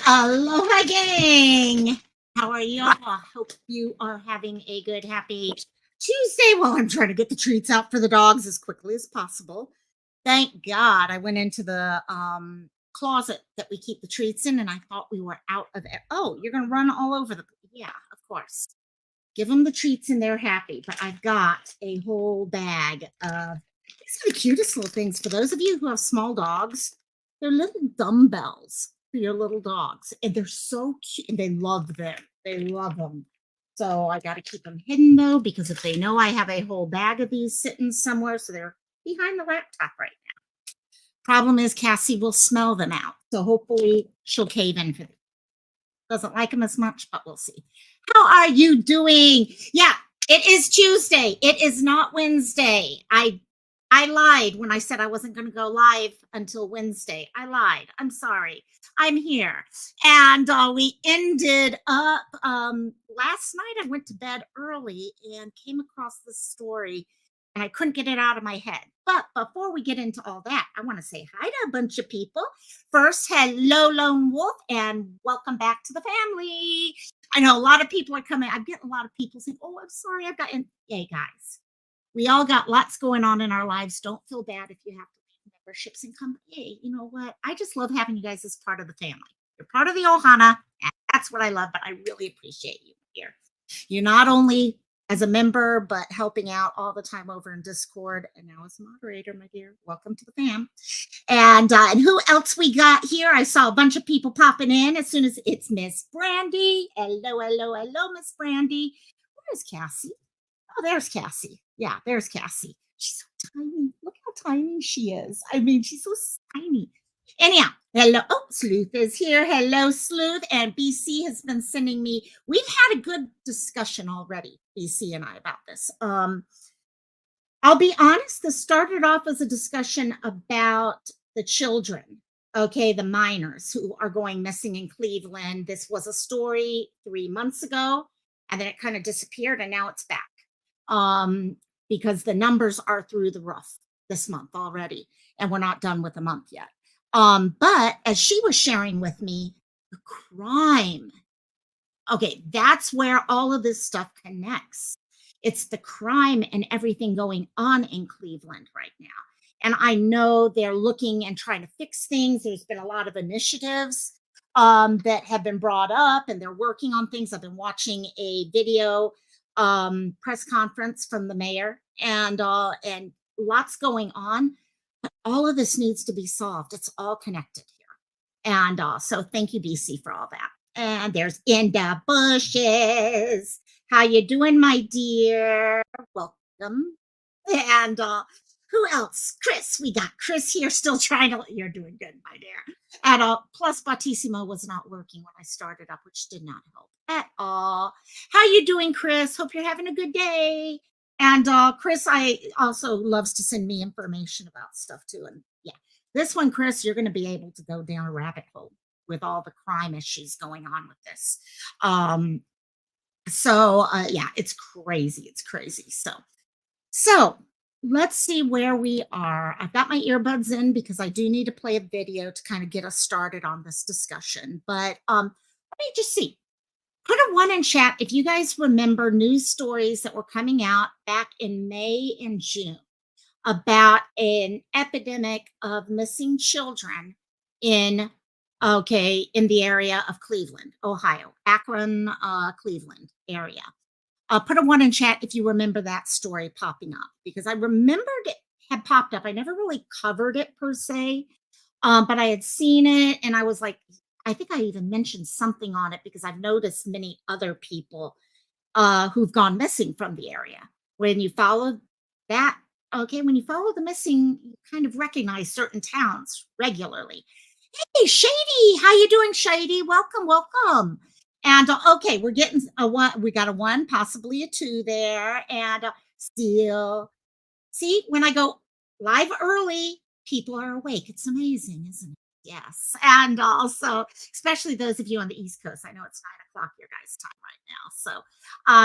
Aloha, gang. How are you all? I hope you are having a good, happy Tuesday while I'm trying to get the treats out for the dogs as quickly as possible. Thank God I went into the closet that we keep the treats in, and I thought we were out of it. Oh, you're going to run all over the. Yeah, of course. Give them the treats and they're happy. But I've got a whole bag of these are the cutest little things. For those of you who have small dogs, they're little dumbbells for your little dogs. And they're so cute. And they love them. They love them. So I got to keep them hidden though, because if they know I have a whole bag of these sitting somewhere, so they're behind the laptop right now. Problem is, Cassie will smell them out. So hopefully she'll cave in for them. Doesn't like them as much, but we'll see. How are you doing? Yeah, it is Tuesday. It is not Wednesday. I lied when I said I wasn't going to go live until Wednesday. I lied. I'm sorry. I'm here. And we ended up last night. I went to bed early and came across this story and I couldn't get it out of my head. But before we get into all that, I want to say hi to a bunch of people. First, hello, Lone Wolf, and welcome back to the family. I know a lot of people are coming. I'm getting a lot of people saying, "Oh, I'm sorry, I've got." And hey, guys, we all got lots going on in our lives. Don't feel bad if you have to leave memberships and come. Hey, you know what? I just love having you guys as part of the family. You're part of the Ohana, and that's what I love. But I really appreciate you here. You're not only as a member, but helping out all the time over in Discord, and now as a moderator, my dear. Welcome to the fam. And who else we got here? I saw a bunch of people popping in as soon as it's Miss Brandy. Hello, hello, hello, Miss Brandy. Where's Cassie? Oh, there's Cassie. Yeah, there's Cassie. She's so tiny. Look how tiny she is. I mean, she's so tiny. Anyhow, hello. Oh, Sleuth is here. Hello, Sleuth. And BC has been sending me. We've had a good discussion already, BC and I, about this. I'll be honest, this started off as a discussion about the children, okay, the minors who are going missing in Cleveland. This was a story 3 months ago, and then it kind of disappeared, and now it's back because the numbers are through the roof this month already, and we're not done with the month yet. But as she was sharing with me, the crime, okay, that's where all of this stuff connects. It's the crime and everything going on in Cleveland right now. And I know they're looking and trying to fix things. There's been a lot of initiatives that have been brought up, and they're working on things. I've been watching a video press conference from the mayor, and lots going on. But all of this needs to be solved. It's all connected here. And so thank you, BC, for all that. And there's In the Bushes. How you doing, my dear? Welcome. And who else? Chris. We got Chris here still trying to. You're doing good, my dear. And plus, Battissimo was not working when I started up, which did not help at all. How you doing, Chris? Hope you're having a good day. And Chris, I also loves to send me information about stuff too. And yeah, this one, Chris, you're going to be able to go down a rabbit hole with all the crime issues going on with this. Yeah, it's crazy. It's crazy. So let's see where we are. I've got my earbuds in because I do need to play a video to kind of get us started on this discussion. But let me just see. Put a one in chat if you guys remember news stories that were coming out back in May and June about an epidemic of missing children in the area of Cleveland, Ohio, Akron, Cleveland area. Put a one in chat if you remember that story popping up, because I remembered it had popped up. I never really covered it per se, but I had seen it and I was like, I think I even mentioned something on it because I've noticed many other people who've gone missing from the area. When you follow that, when you follow the missing, you kind of recognize certain towns regularly. Hey, Shady, how you doing, Shady? Welcome, welcome. And okay, we're getting a one. We got a one, possibly a two there, and still. See, when I go live early, people are awake. It's amazing, isn't it? Yes, and also, especially those of you on the East Coast. I know it's 9 o'clock your guys' time right now. So,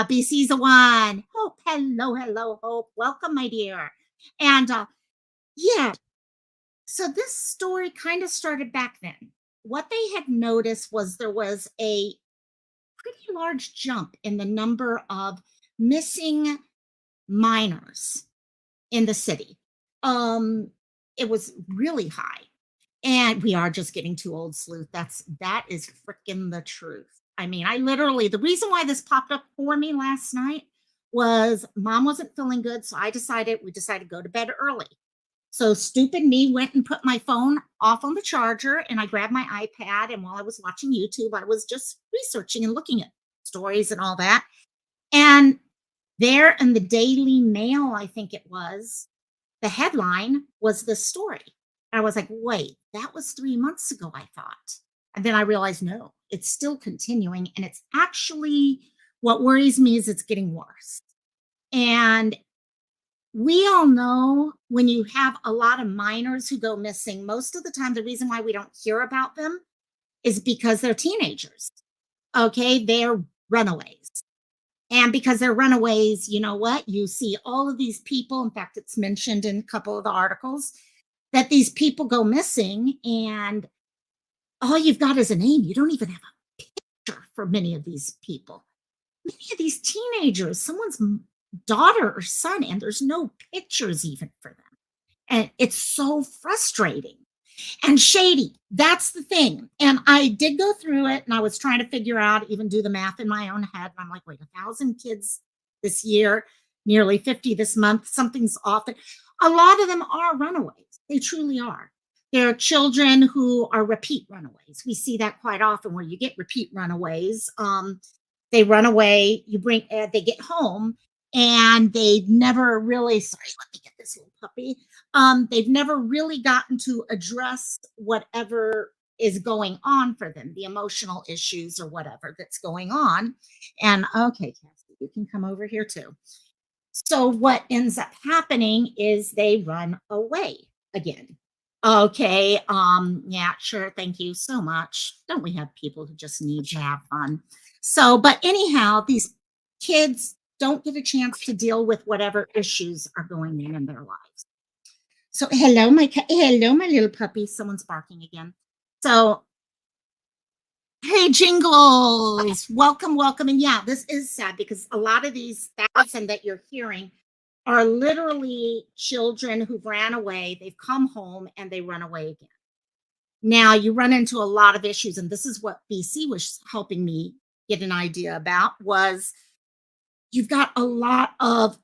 BC's a one. Hope, hello, hello, Hope. Welcome, my dear. And yeah, so this story kind of started back then what they had noticed was there was a pretty large jump in the number of missing minors in the city. Um, it was really high. And we are just getting too old, Sleuth. That is freaking the truth. I mean, I literally the reason why this popped up for me last night was mom wasn't feeling good, so we decided to go to bed early. So stupid me went and put my phone off on the charger and I grabbed my iPad, and while I was watching YouTube, I was just researching and looking at stories and all that. And there in the Daily Mail, I think it was, the headline was this story. I was like, wait, that was 3 months ago, I thought. And then I realized, no, it's still continuing. And it's actually what worries me is it's getting worse. And we all know when you have a lot of minors who go missing, most of the time, the reason why we don't hear about them is because they're teenagers. Okay. They're runaways. And because they're runaways, you know what? You see all of these people. In fact, it's mentioned in a couple of the articles that these people go missing, and all you've got is a name. You don't even have a picture for many of these people. Many of these teenagers, someone's daughter or son, and there's no pictures even for them. And it's so frustrating and shady. That's the thing. And I did go through it and I was trying to figure out, even do the math in my own head. And I'm like, wait, 1,000 kids this year, nearly 50 this month, something's off. A lot of them are runaways. They truly are. There are children who are repeat runaways. We see that quite often where you get repeat runaways. They run away, they get home, and they've never really, sorry, let me get this little puppy. They've never really gotten to address whatever is going on for them, the emotional issues or whatever that's going on. And okay, Cassie, you can come over here too. So what ends up happening is they run away again. Okay, yeah, sure, thank you so much. Don't we have people who just need to have fun? So, but anyhow, these kids don't get a chance to deal with whatever issues are going on in their lives. So, hello, my little puppy. Someone's barking again. So, hey, Jingles, welcome, welcome. And yeah, this is sad because a lot of these 1,000 that you're hearing are literally children who've ran away. They've come home and they run away again. Now, you run into a lot of issues, and this is what BC was helping me get an idea about was you've got a lot of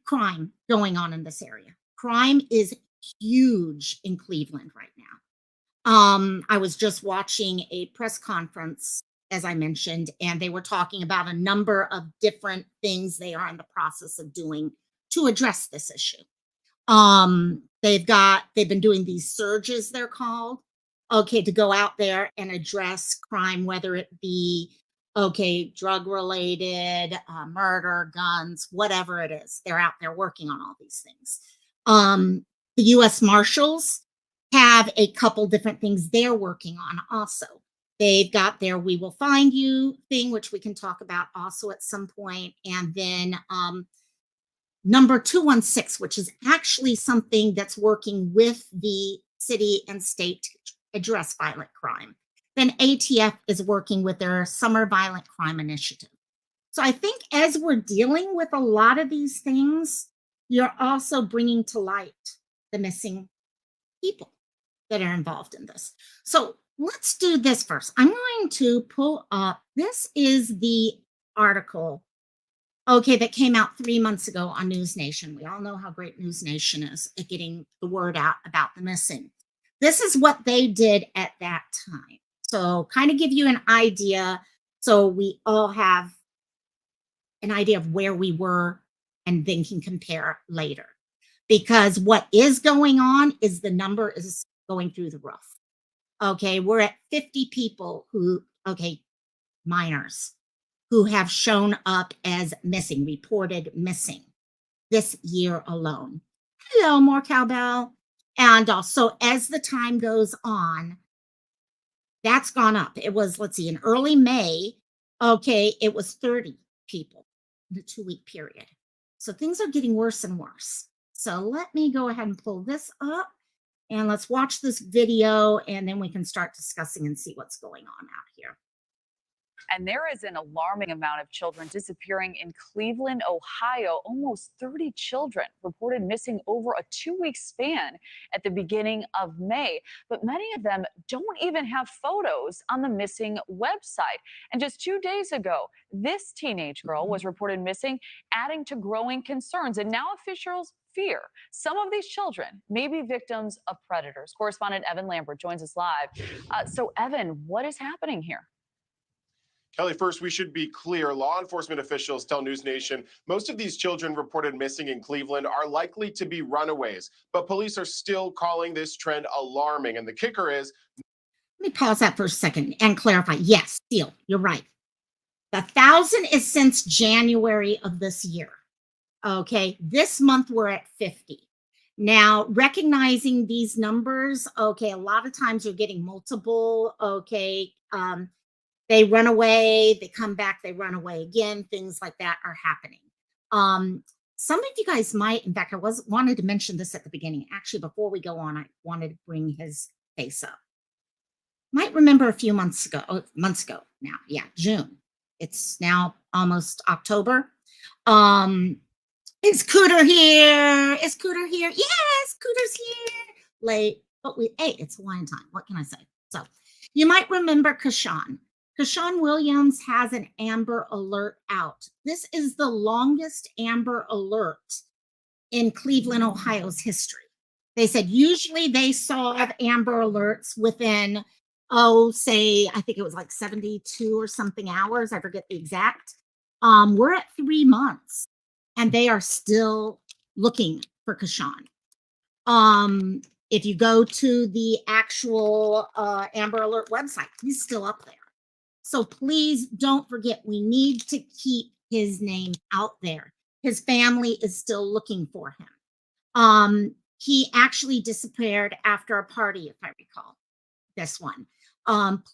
crime going on in this area. Crime is huge in Cleveland right now. I was just watching a press conference, as I mentioned, and they were talking about a number of different things they are in the process of doing to address this issue. They've been doing these surges, they're called, okay, to go out there and address crime, whether it be okay, drug related, murder, guns, whatever it is. They're out there working on all these things. The U.S. Marshals have a couple different things they're working on also. They've got their We Will Find You thing, which we can talk about also at some point. And then number 216, which is actually something that's working with the city and state to address violent crime. Then ATF is working with their Summer Violent Crime Initiative. So I think as we're dealing with a lot of these things, you're also bringing to light the missing people that are involved in this. So let's do this first. I'm going to pull up, this is the article, okay, that came out 3 months ago on News Nation. We all know how great News Nation is at getting the word out about the missing. This is what they did at that time. So kind of give you an idea so we all have an idea of where we were and then can compare later. Because what is going on is the number is going through the roof. Okay, we're at 50 people who, okay, minors who have shown up as missing, reported missing this year alone. Hello, more cowbell. And also, as the time goes on, that's gone up. It was, let's see, in early May, okay, it was 30 people in a 2-week period. So things are getting worse and worse. So let me go ahead and pull this up. And let's watch this video and then we can start discussing and see what's going on out here. And there is an alarming amount of children disappearing in Cleveland, Ohio. Almost 30 children reported missing over a 2-week span at the beginning of May. But many of them don't even have photos on the missing website. And just 2 days ago, this teenage girl was reported missing, adding to growing concerns. And now officials fear some of these children may be victims of predators. Correspondent Evan Lambert joins us live. So, Evan, what is happening here? Kelly, first, we should be clear. Law enforcement officials tell News Nation most of these children reported missing in Cleveland are likely to be runaways, but police are still calling this trend alarming. And the kicker is. Let me pause that for a second and clarify. Yes, Steele, you're right. The 1,000 is since January of this year. Okay, this month we're at 50. Now, recognizing these numbers, okay, a lot of times you're getting multiple, okay, they run away, they come back, they run away again, things like that are happening. Some of you guys might, in fact, wanted to mention this at the beginning. Actually, before we go on, I wanted to bring his face up. Might remember a few months ago now, yeah, June. It's now almost October. Is Cooter here? Is Cooter here? Yes, Cooter's here. Late, but hey, it's wine time. What can I say? So you might remember Kashawn. Kashawn Williams has an Amber Alert out. This is the longest Amber Alert in Cleveland, Ohio's history. They said usually they solve Amber Alerts within, say, I think it was like 72 or something hours. I forget the exact. We're at 3 months and they are still looking for Kashawn. If you go to the actual Amber Alert website, he's still up there. So please don't forget, we need to keep his name out there. His family is still looking for him. He actually disappeared after a party, if I recall, this one.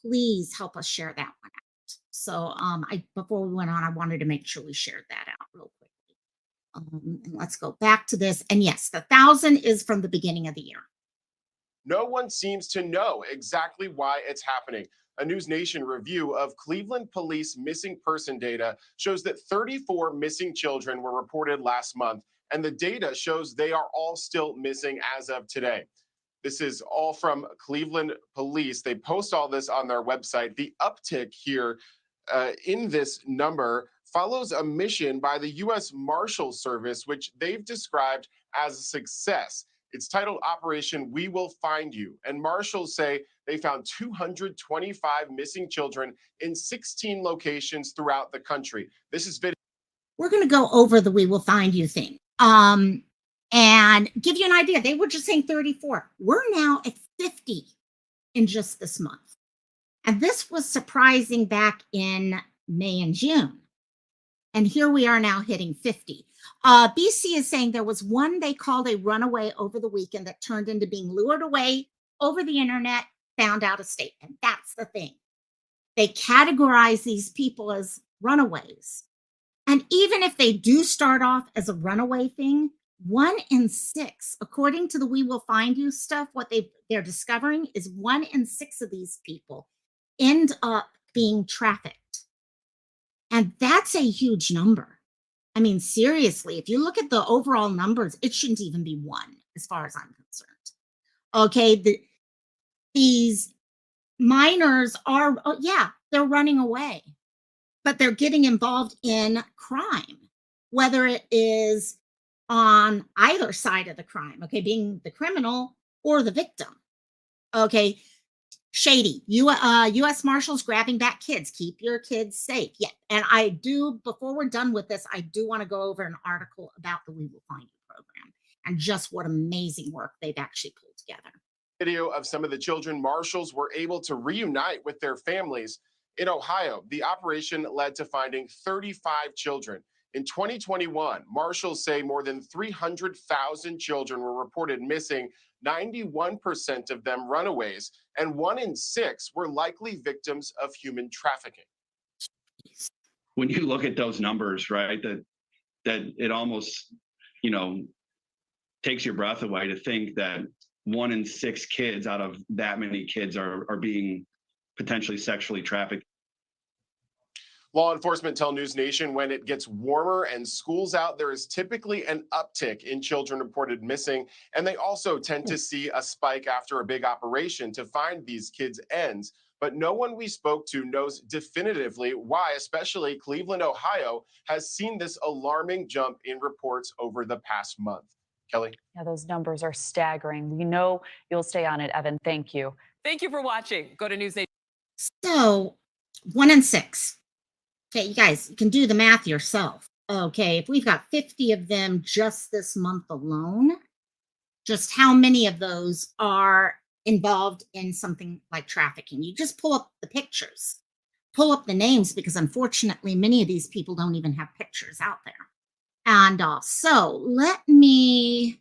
Please help us share that one out. So before we went on, I wanted to make sure we shared that out real quickly. And let's go back to this. And yes, the 1,000 is from the beginning of the year. No one seems to know exactly why it's happening. A News Nation review of Cleveland police missing person data shows that 34 missing children were reported last month, and the data shows they are all still missing as of today. This is all from Cleveland police. They post all this on their website. The uptick here in this number follows a mission by the U.S. Marshals Service, which they've described as a success. It's titled Operation We Will Find You, and marshals say they found 225 missing children in 16 locations throughout the country. This is video. We're going to go over the We Will Find You thing and give you an idea. They were just saying 34. We're now at 50 in just this month. And this was surprising back in May and June. And here we are now hitting 50. BC is saying there was one they called a runaway over the weekend that turned into being lured away over the internet, found out of state. And that's the thing. They categorize these people as runaways. And even if they do start off as a runaway thing, 1 in 6, according to the We Will Find You stuff, what they're discovering is 1 in 6 of these people end up being trafficked. And that's a huge number. I mean, seriously, if you look at the overall numbers, it shouldn't even be 1 as far as I'm concerned. Okay, these minors are, they're running away, but they're getting involved in crime, whether it is on either side of the crime, okay, being the criminal or the victim. Okay, shady. U.S. Marshals grabbing back kids. Keep your kids safe. Yeah, and I do, before we're done with this, I do want to go over an article about the We Will Find You program and just what amazing work they've actually pulled together. Video of some of the children marshals were able to reunite with their families. In Ohio, the operation led to finding 35 children. In 2021, marshals say more than 300,000 children were reported missing, 91% of them runaways, and 1 in 6 were likely victims of human trafficking. When you look at those numbers, right, that it almost, takes your breath away to think that 1 in 6 kids out of that many kids are being potentially sexually trafficked. Law enforcement tell News Nation when it gets warmer and school's out, there is typically an uptick in children reported missing. And they also tend to see a spike after a big operation to find these kids ends. But no one we spoke to knows definitively why, especially Cleveland, Ohio, has seen this alarming jump in reports over the past month. Kelly? Yeah, those numbers are staggering. We know you'll stay on it, Evan. Thank you. Thank you for watching. Go to News Nation. So 1 in 6. Okay, you guys, you can do the math yourself. Okay, if we've got 50 of them just this month alone, just how many of those are involved in something like trafficking? You just pull up the pictures, pull up the names, because unfortunately, many of these people don't even have pictures out there. And so let me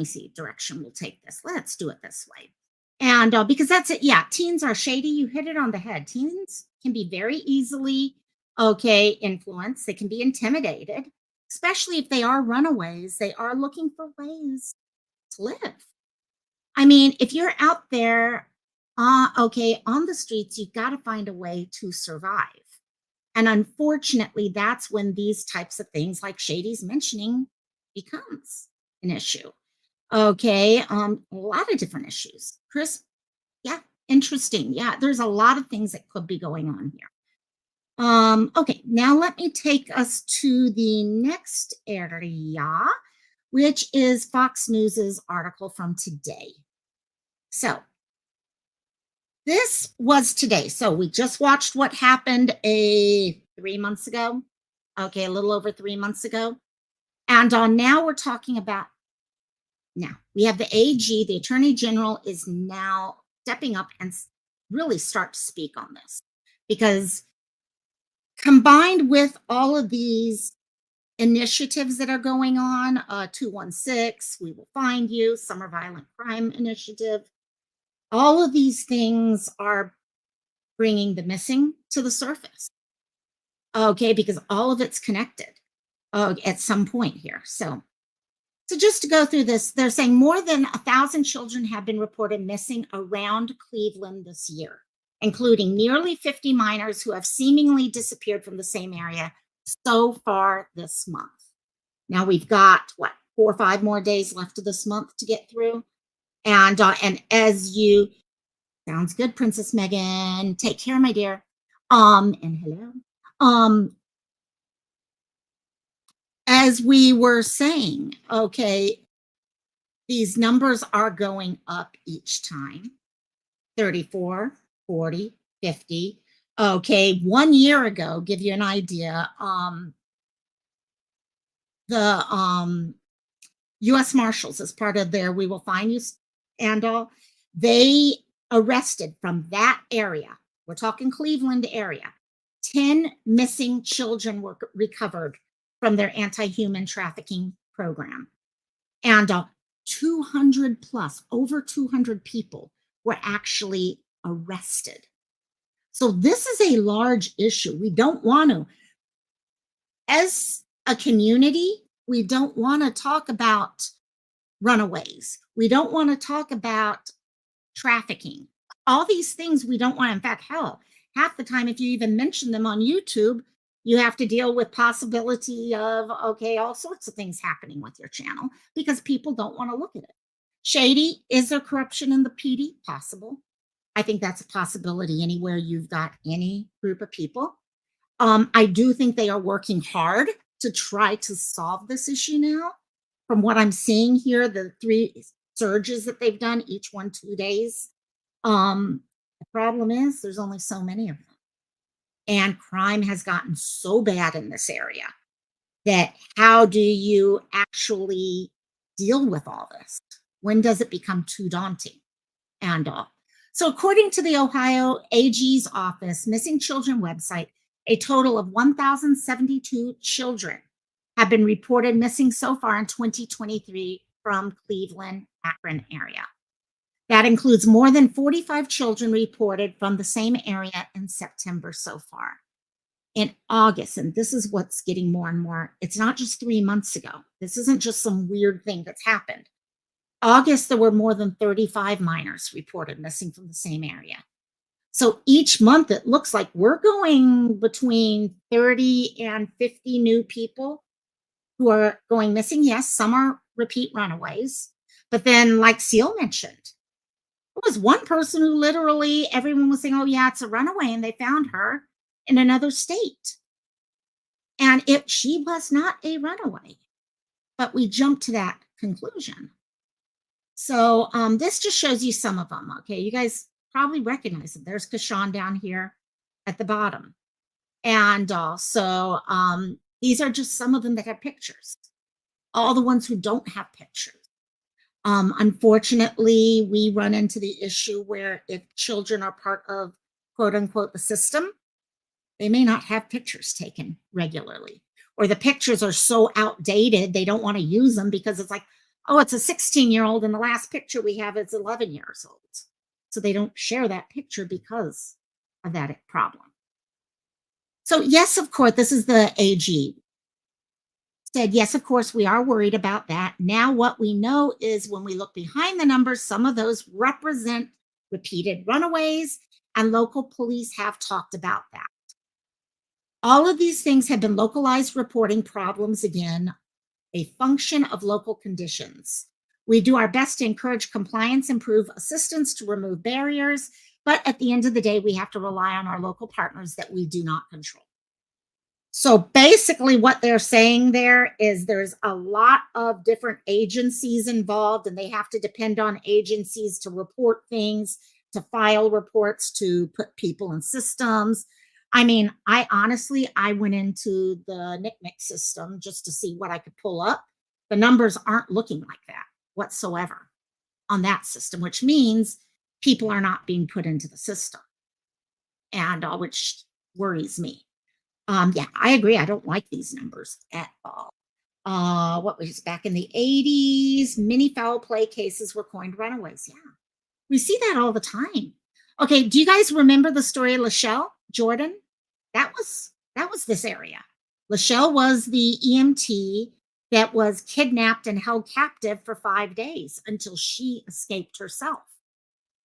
see direction we'll take this. Let's do it this way. And because that's it. Yeah, teens are shady. You hit it on the head. Teens can be very easily, influenced. They can be intimidated, especially if they are runaways. They are looking for ways to live. I mean, if you're out there, on the streets, you've got to find a way to survive. And unfortunately, that's when these types of things like Shady's mentioning becomes an issue. Okay, a lot of different issues. Chris, yeah, interesting. Yeah, there's a lot of things that could be going on here. Okay, now let me take us to the next area, which is Fox News's article from today. So this was today. So we just watched what happened 3 months ago. Okay, a little over 3 months ago. And now we're talking about, now we have the AG, the Attorney General is now stepping up and really start to speak on this, because combined with all of these initiatives that are going on, 216, We Will Find You, Summer Violent Crime Initiative, all of these things are bringing the missing to the surface. Okay, because all of it's connected at some point here. So just to go through this, they're saying more than 1,000 children have been reported missing around Cleveland this year, including nearly 50 minors who have seemingly disappeared from the same area so far this month. Now we've got, 4 or 5 more days left of this month to get through. And as you, sounds good, Princess Megan, take care, my dear. And hello. As we were saying, okay, these numbers are going up each time. 34, 40, 50. Okay, 1 year ago, give you an idea, the U.S. Marshals, as part of their We Will Find You and all, they arrested from that area, we're talking Cleveland area, 10 missing children were recovered from their anti-human trafficking program. And 200 plus, over 200 people were actually arrested. So this is a large issue. We don't want to, as a community, we don't want to talk about runaways. We don't want to talk about trafficking. All these things we don't want. In fact, hell, half the time, if you even mention them on YouTube, you have to deal with possibility of, all sorts of things happening with your channel because people don't want to look at it. Shady, is there corruption in the PD? Possible. I think that's a possibility anywhere you've got any group of people. I do think they are working hard to try to solve this issue now. From what I'm seeing here, the 3 surges that they've done, each one 2 days. The problem is there's only so many of them. And crime has gotten so bad in this area that how do you actually deal with all this? When does it become too daunting? And so according to the Ohio AG's office missing children website, a total of 1,072 children have been reported missing so far in 2023 from Cleveland, Akron area. That includes more than 45 children reported from the same area in September so far. In August, and this is what's getting more and more, it's not just 3 months ago. This isn't just some weird thing that's happened. August, there were more than 35 minors reported missing from the same area. So each month, it looks like we're going between 30 and 50 new people who are going missing. Yes, some are repeat runaways. But then, like Seal mentioned, there was one person who literally everyone was saying, oh, yeah, it's a runaway. And they found her in another state. And she was not a runaway. But we jumped to that conclusion. So this just shows you some of them. Okay, you guys probably recognize them. There's Kashawn down here at the bottom. And also, these are just some of them that have pictures. All the ones who don't have pictures. Unfortunately, we run into the issue where if children are part of, quote unquote, the system, they may not have pictures taken regularly. Or the pictures are so outdated, they don't want to use them because it's like, oh, it's a 16-year-old and the last picture we have is 11 years old. So they don't share that picture because of that problem. So yes, of course, this is the AG. Said, yes, of course, we are worried about that. Now what we know is when we look behind the numbers, some of those represent repeated runaways, and local police have talked about that. All of these things have been localized reporting problems, again, a function of local conditions. We do our best to encourage compliance, improve assistance to remove barriers, but at the end of the day, we have to rely on our local partners that we do not control. So basically what they're saying there is there's a lot of different agencies involved, and they have to depend on agencies to report things, to file reports, to put people in systems. I mean, I went into the NCMEC system just to see what I could pull up. The numbers aren't looking like that whatsoever on that system, which means people are not being put into the system, and which worries me. Yeah, I agree. I don't like these numbers at all. What was back in the 80s, many foul play cases were coined runaways. Yeah, we see that all the time. Okay, do you guys remember the story of Lachelle Jordan? That was this area. Lachelle was the EMT that was kidnapped and held captive for 5 days until she escaped herself.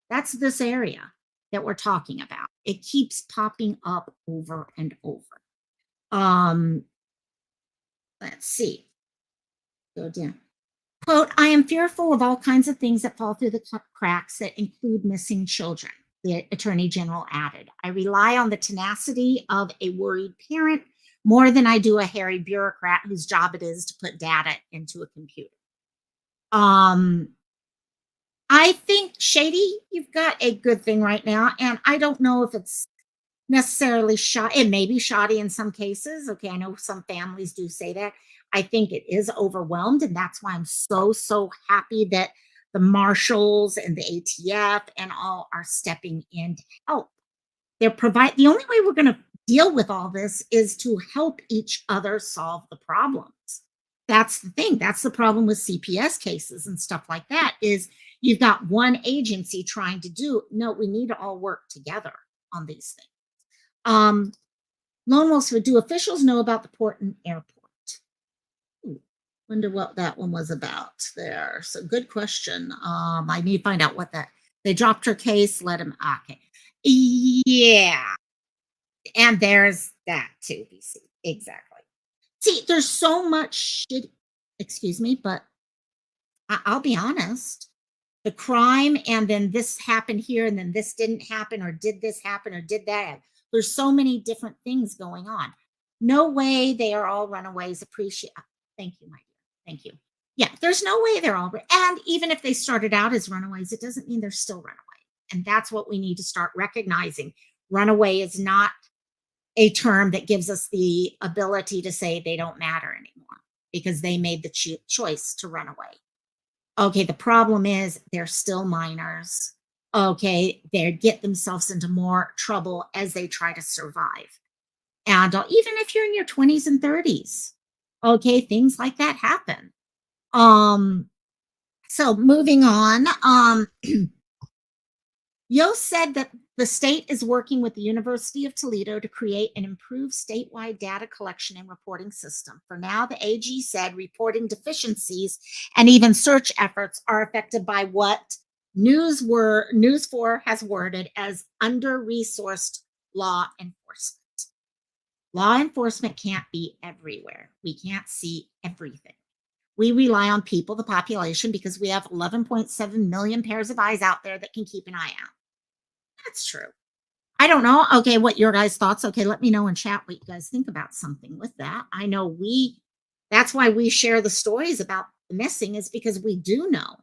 That's this area that we're talking about. It keeps popping up over and over. Let's see. Go down. Quote, I am fearful of all kinds of things that fall through the cracks that include missing children, the Attorney General added. I rely on the tenacity of a worried parent more than I do a hairy bureaucrat whose job it is to put data into a computer. I think, Shady, you've got a good thing right now, and I don't know if it's necessarily shoddy. It may be shoddy in some cases. Okay, I know some families do say that. I think it is overwhelmed, and that's why I'm so happy that the marshals and the ATF and all are stepping in to help. The only way we're going to deal with all this is to help each other solve the problems. That's the thing. That's the problem with CPS cases and stuff like that, is you've got one agency trying to do, no, we need to all work together on these things. Lone Wolf would do officials know about the port and airport? Ooh, wonder what that one was about there. So good question. I need to find out what that, they dropped her case, let him, okay. Yeah. And there's that too, BC. Exactly. See, there's so much shit, excuse me, but I'll be honest. The crime, and then this happened here, and then this didn't happen, or did this happen, or did that. There's so many different things going on. No way they are all runaways. Thank you, my dear. Thank you. Yeah, there's no way they're all, and even if they started out as runaways, it doesn't mean they're still runaways. And that's what we need to start recognizing. Runaway is not a term that gives us the ability to say they don't matter anymore because they made the choice to run away. Okay, the problem is they're still minors. Okay, they get themselves into more trouble as they try to survive. And even if you're in your 20s and 30s, okay, things like that happen. So moving on, Yost said that the state is working with the University of Toledo to create an improved statewide data collection and reporting system. For now, the AG said reporting deficiencies and even search efforts are affected by what News 4 has worded as under-resourced law enforcement. Law enforcement can't be everywhere. We can't see everything. We rely on people, the population, because we have 11.7 million pairs of eyes out there that can keep an eye out. That's true. I don't know. Okay, what your guys' thoughts? Okay, let me know in chat what you guys think about something with that. I know that's why we share the stories about the missing, is because we do know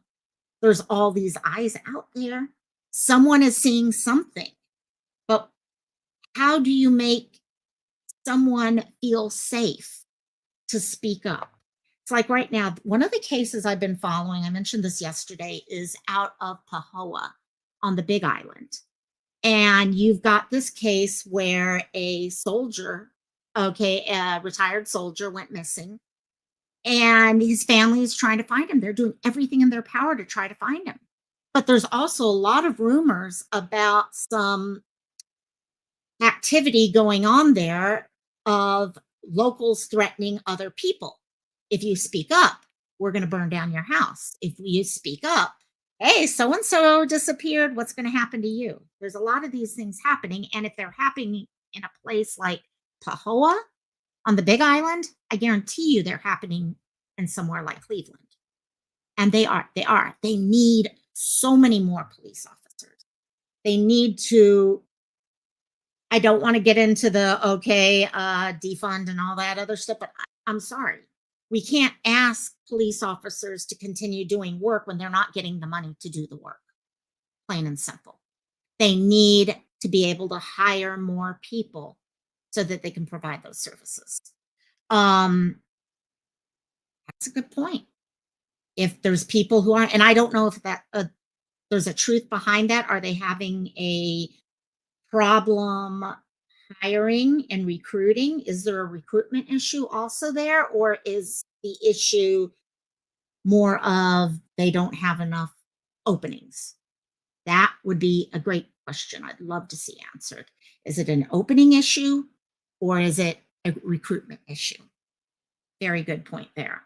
there's all these eyes out there. Someone is seeing something. But how do you make someone feel safe to speak up? It's like right now, one of the cases I've been following, I mentioned this yesterday, is out of Pahoa on the Big Island. And you've got this case where a soldier, a retired soldier, went missing, and his family is trying to find him. They're doing everything in their power to try to find him. But there's also a lot of rumors about some activity going on there of locals threatening other people. If you speak up, we're going to burn down your house. If you speak up, hey, so-and-so disappeared, what's going to happen to you? There's a lot of these things happening. And if they're happening in a place like Pahoa on the Big Island, I guarantee you they're happening in somewhere like Cleveland. And they are. They need so many more police officers. They need to, I don't want to get into the, defund and all that other stuff, but I'm sorry. We can't ask police officers to continue doing work when they're not getting the money to do the work. Plain and simple. They need to be able to hire more people so that they can provide those services. That's a good point. If there's people who aren't, and I don't know if that there's a truth behind that. Are they having a problem hiring and recruiting? Is there a recruitment issue also there, or is the issue more of they don't have enough openings? That would be a great question. I'd love to see answered. Is it an opening issue, or is it a recruitment issue? Very good point there.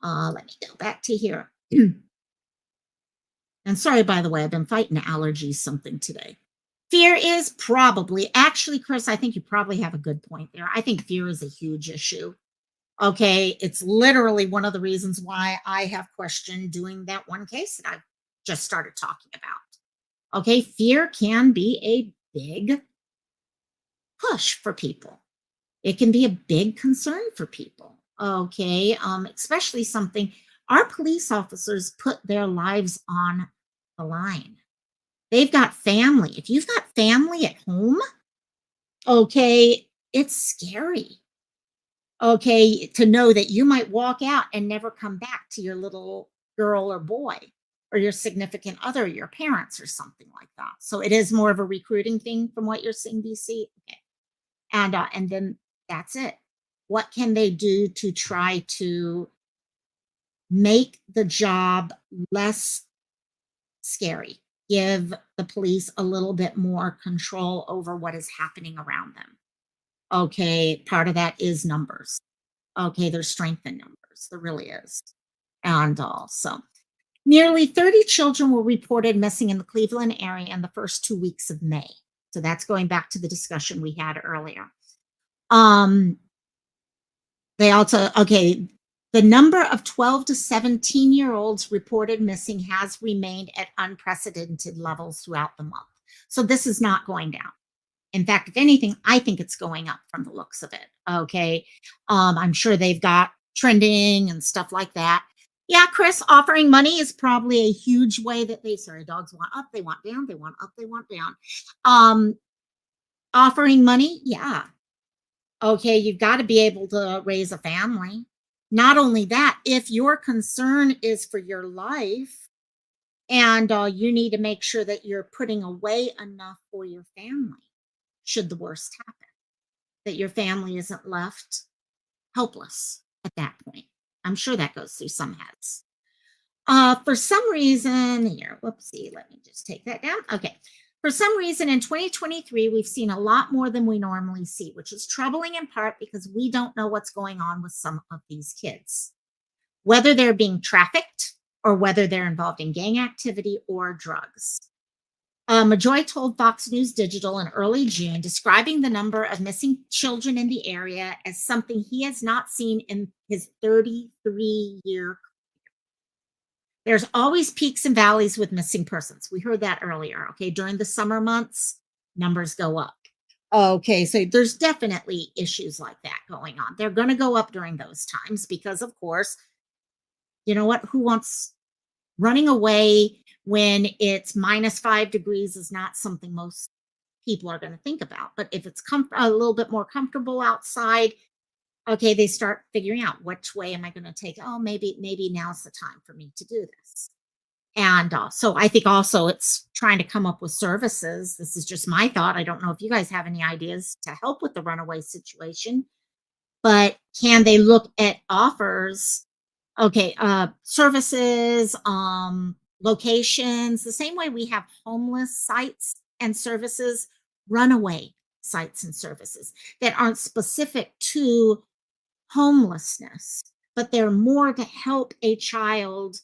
Let me go back to here. And sorry, by the way, I've been fighting allergies something today. Fear is probably, actually, Chris, I think you probably have a good point there. I think fear is a huge issue. Okay, it's literally one of the reasons why I have questioned doing that one case that I've just started talking about. Okay, fear can be a big push for people. It can be a big concern for people. Okay, especially something, our police officers put their lives on the line. They've got family. If you've got family at home, okay, it's scary. Okay, to know that you might walk out and never come back to your little girl or boy, or your significant other, your parents, or something like that. So it is more of a recruiting thing from what you're seeing, DC. Okay, and then that's it. What can they do to try to make the job less scary? Give the police a little bit more control over what is happening around them. Okay, part of that is numbers. Okay, there's strength in numbers. There really is. And also, nearly 30 children were reported missing in the Cleveland area in the first 2 weeks of May. So that's going back to the discussion we had earlier. They also, okay, the number of 12 to 17-year-olds reported missing has remained at unprecedented levels throughout the month. So this is not going down. In fact, if anything, I think it's going up from the looks of it. Okay. I'm sure they've got trending and stuff like that. Yeah, Chris, offering money is probably a huge way that dogs want up, they want down, they want up, they want down. Offering money, yeah. Okay, you've got to be able to raise a family. Not only that, if your concern is for your life and you need to make sure that you're putting away enough for your family, should the worst happen, that your family isn't left helpless at that point. I'm sure that goes through some heads. For some reason here, whoopsie, let me just take that down. Okay. For some reason, in 2023, we've seen a lot more than we normally see, which is troubling in part because we don't know what's going on with some of these kids, whether they're being trafficked or whether they're involved in gang activity or drugs. Majoy told Fox News Digital in early June, describing the number of missing children in the area as something he has not seen in his 33-year. There's always peaks and valleys with missing persons. We heard that earlier. Okay. During the summer months, numbers go up. Okay. So there's definitely issues like that going on. They're going to go up during those times because, of course, you know what? Who wants running away when it's -5 degrees is not something most people are going to think about. But if it's a little bit more comfortable outside, okay, they start figuring out which way am I going to take? Oh, maybe now's the time for me to do this. And so I think also it's trying to come up with services. This is just my thought. I don't know if you guys have any ideas to help with the runaway situation, but can they look at offers? Okay, services, locations, the same way we have homeless sites and services, runaway sites and services that aren't specific to homelessness, but they're more to help a child,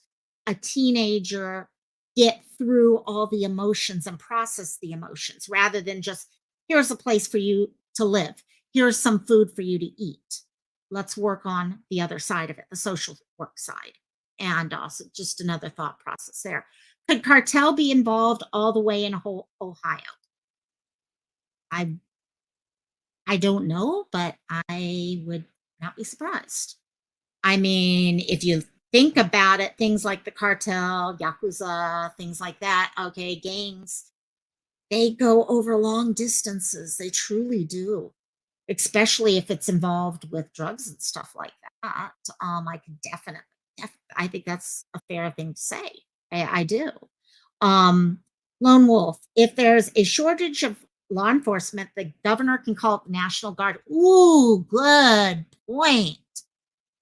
a teenager, get through all the emotions and process the emotions rather than just here's a place for you to live, here's some food for you to eat. Let's work on the other side of it, the social work side. And also just another thought process there. Could cartel be involved all the way in Ohio? I don't know, but I would not be surprised. I mean, if you think about it, things like the cartel, Yakuza, things like that, okay, gangs, they go over long distances. They truly do, especially if it's involved with drugs and stuff like that. I could definitely, I think that's a fair thing to say. I do. Lone Wolf, if there's a shortage of law enforcement, the governor can call it the National Guard. Ooh, good point.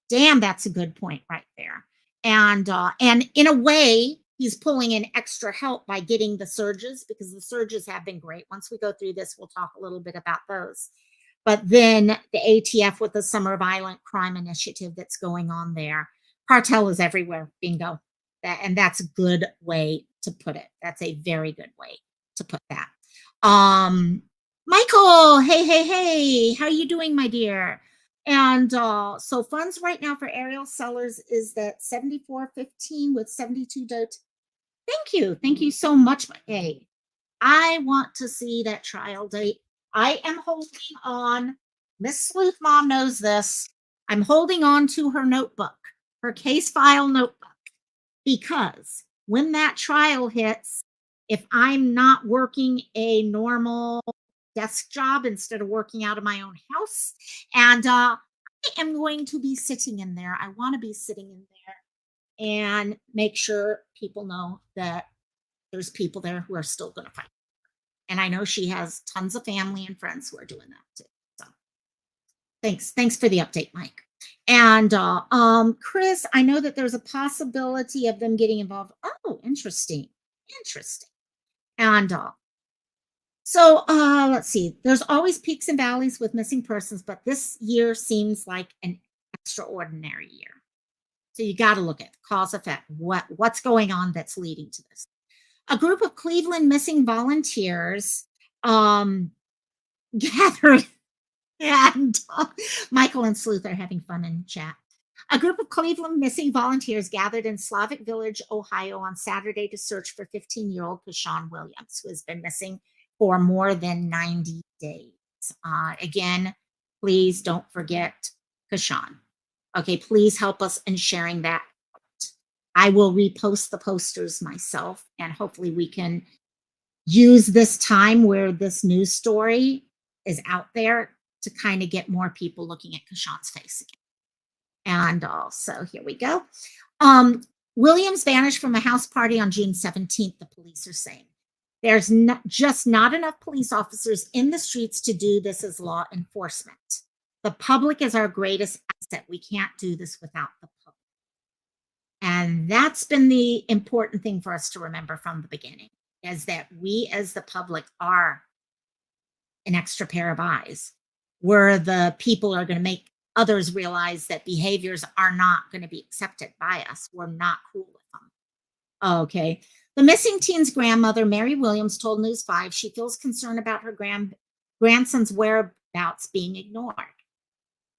Damn, that's a good point right there. And in a way, he's pulling in extra help by getting the surges, because the surges have been great. Once we go through this, we'll talk a little bit about those. But then the ATF with the Summer Violent Crime Initiative that's going on there. Cartel is everywhere. Bingo. And that's a good way to put it. That's a very good way to put that. Michael, hey, how are you doing, my dear? And so funds right now for Ariel Sellers is that 7415 with 72 dollars. Thank you so much. Hey, I want to see that trial date. I am holding on. Miss Sleuth Mom knows this. I'm holding on to her notebook, her case file notebook, because when that trial hits, if I'm not working a normal desk job instead of working out of my own house, and I am going to be sitting in there. I want to be sitting in there and make sure people know that there's people there who are still going to fight. And I know she has tons of family and friends who are doing that too. So thanks for the update, Mike. And Chris, I know that there's a possibility of them getting involved. Oh, interesting. And so let's see. There's always peaks and valleys with missing persons, but this year seems like an extraordinary year. So you got to look at cause effect. What's going on that's leading to this? A group of Cleveland missing volunteers gathered, and Michael and Sleuth are having fun in chat. A group of Cleveland missing volunteers gathered in Slavic Village, Ohio on Saturday to search for 15-year-old Kashawn Williams, who has been missing for more than 90 days. Again, please don't forget Kashawn. Okay, please help us in sharing that. I will repost the posters myself, and hopefully we can use this time where this news story is out there to kind of get more people looking at Kashawn's face again. And also, here we go. Williams vanished from a house party on June 17th, the police are saying. There's just not enough police officers in the streets to do this as law enforcement. The public is our greatest asset. We can't do this without the public. And that's been the important thing for us to remember from the beginning. is that we as the public are an extra pair of eyes. Where the people are going to make others realize that behaviors are not going to be accepted by us. We're not cool with them. Okay. The missing teen's grandmother, Mary Williams, told News 5 she feels concerned about her grandson's whereabouts being ignored.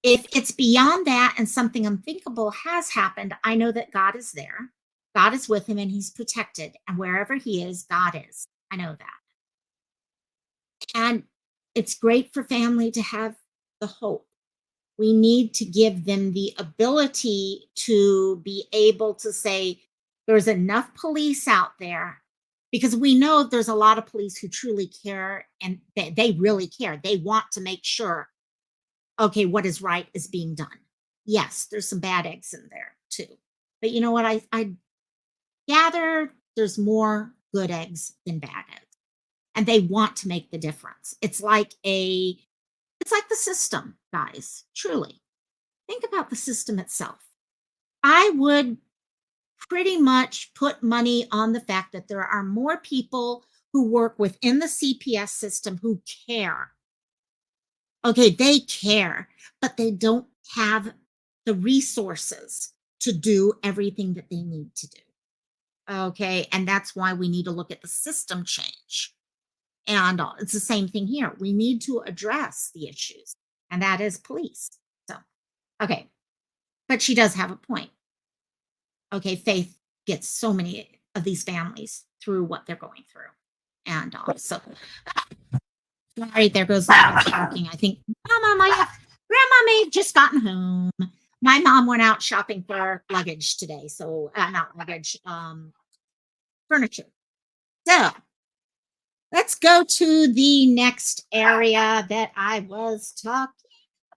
If it's beyond that and something unthinkable has happened, I know that God is there. God is with him and he's protected. And wherever he is, God is. I know that. And it's great for family to have the hope. We need to give them the ability to be able to say, there's enough police out there, because we know there's a lot of police who truly care, and they really care. They want to make sure, okay, what is right is being done. Yes, there's some bad eggs in there too. But you know what? I gather there's more good eggs than bad eggs. And they want to make the difference. It's like the system, guys, truly. Think about the system itself. I would pretty much put money on the fact that there are more people who work within the CPS system who care. Okay, they care, but they don't have the resources to do everything that they need to do. Okay, and that's why we need to look at the system change. And it's the same thing here. We need to address the issues, and that is police. So, okay. But she does have a point. Okay, Faith gets so many of these families through what they're going through. And so, sorry, there goes the dog barking. I think, Grandma may have just gotten home. My mom went out shopping for luggage today. So, not luggage, furniture. So, let's go to the next area that I was talking.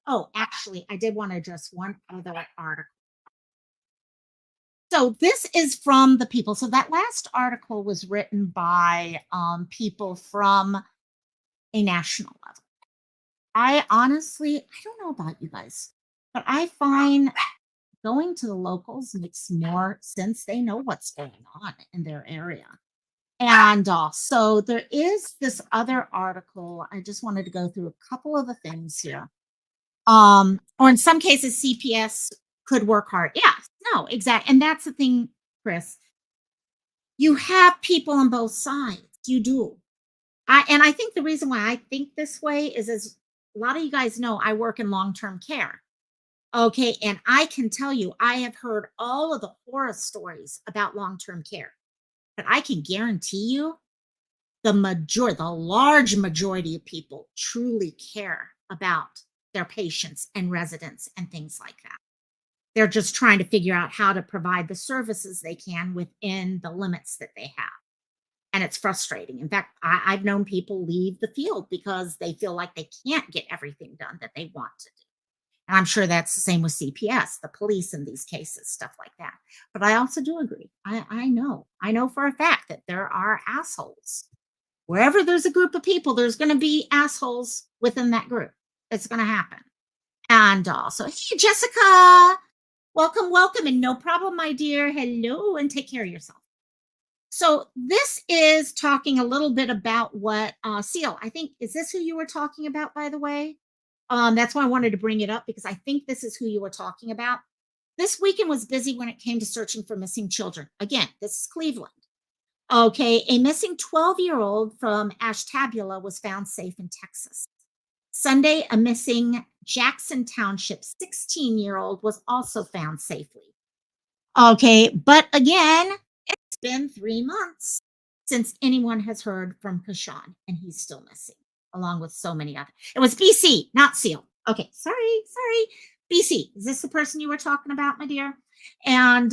Oh, actually, I did want to address one other article. So this is from the People. So that last article was written by people from a national level. I don't know about you guys, but I find going to the locals makes more sense. They know what's going on in their area. And so there is this other article. I just wanted to go through a couple of the things here. Or in some cases, CPS could work hard. Yeah, no, exactly. And that's the thing, Chris. You have people on both sides. You do. I think the reason why I think this way is, as a lot of you guys know, I work in long-term care. Okay, and I can tell you, I have heard all of the horror stories about long-term care. But I can guarantee you the large majority of people truly care about their patients and residents and things like that. They're just trying to figure out how to provide the services they can within the limits that they have. And it's frustrating. In fact, I've known people leave the field because they feel like they can't get everything done that they want to do. And I'm sure that's the same with CPS, the police in these cases, stuff like that. But I also do agree. I know for a fact that there are assholes. Wherever there's a group of people, there's going to be assholes within that group. It's going to happen. And also, hey, Jessica, welcome. And no problem, my dear. Hello, and take care of yourself. So this is talking a little bit about what Seal, I think, is this who you were talking about, by the way? That's why I wanted to bring it up, because I think this is who you were talking about. This weekend was busy when it came to searching for missing children. Again, this is Cleveland. Okay, a missing 12-year-old from Ashtabula was found safe in Texas. Sunday, a missing Jackson Township 16-year-old was also found safely. Okay, but again, it's been 3 months since anyone has heard from Kashawn, and he's still missing, along with so many other. It was BC, not Seal. Okay, sorry. BC, is this the person you were talking about, my dear? And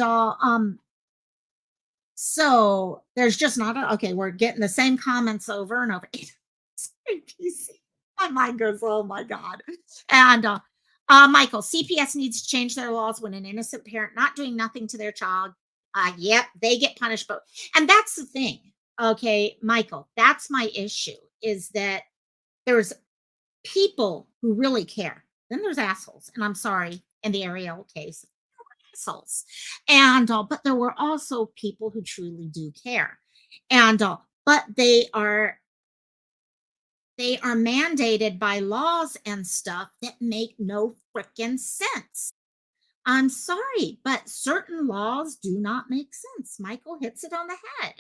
so there's just not okay, we're getting the same comments over and over. Sorry, BC. My mind goes, oh my God. And Michael, CPS needs to change their laws when an innocent parent not doing nothing to their child. Yep, they get punished. And that's the thing. Okay, Michael, that's my issue, is that there's people who really care. Then there's assholes. And I'm sorry, in the Ariel case, there were assholes. And but there were also people who truly do care. And but they are mandated by laws and stuff that make no frickin' sense. I'm sorry, but certain laws do not make sense. Michael hits it on the head.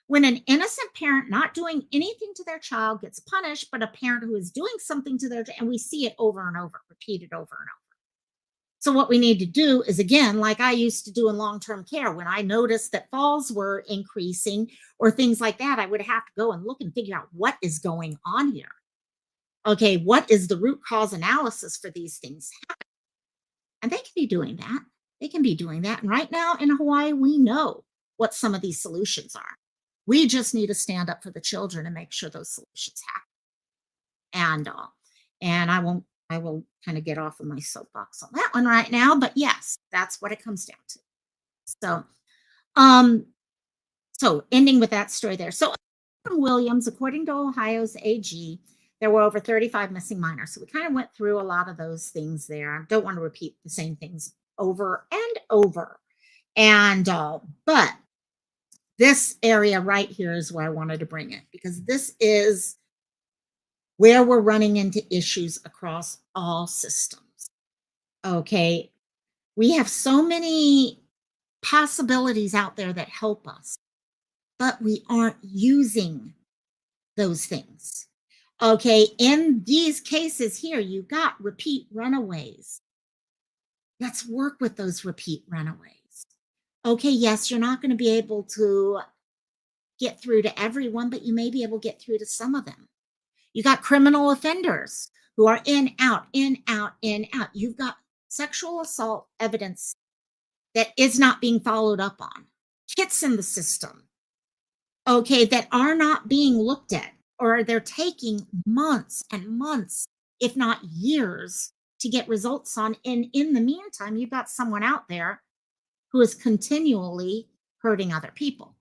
When an innocent parent not doing anything to their child gets punished, but a parent who is doing something to their and we see it over and over, repeated over and over. So what we need to do is, again, like I used to do in long-term care, when I noticed that falls were increasing or things like that, I would have to go and look and figure out what is going on here. Okay, what is the root cause analysis for these things happening? And they can be doing that. They can be doing that. And right now in Hawaii, we know what some of these solutions are. We just need to stand up for the children and make sure those solutions happen. And I will kind of get off of my soapbox on that one right now. But yes, that's what it comes down to. So, ending with that story there. So from Williams, according to Ohio's AG, there were over 35 missing minors. So we kind of went through a lot of those things there. I don't want to repeat the same things over and over. But this area right here is where I wanted to bring it, because this is where we're running into issues across all systems. Okay. We have so many possibilities out there that help us, but we aren't using those things. Okay. In these cases here, you got repeat runaways. Let's work with those repeat runaways. Okay. Yes, you're not going to be able to get through to everyone, but you may be able to get through to some of them. You got criminal offenders who are in, out, in, out, in, out. You've got sexual assault evidence that is not being followed up on. Kits in the system, okay, that are not being looked at, or they're taking months and months, if not years, to get results on. And in the meantime, you've got someone out there who is continually hurting other people.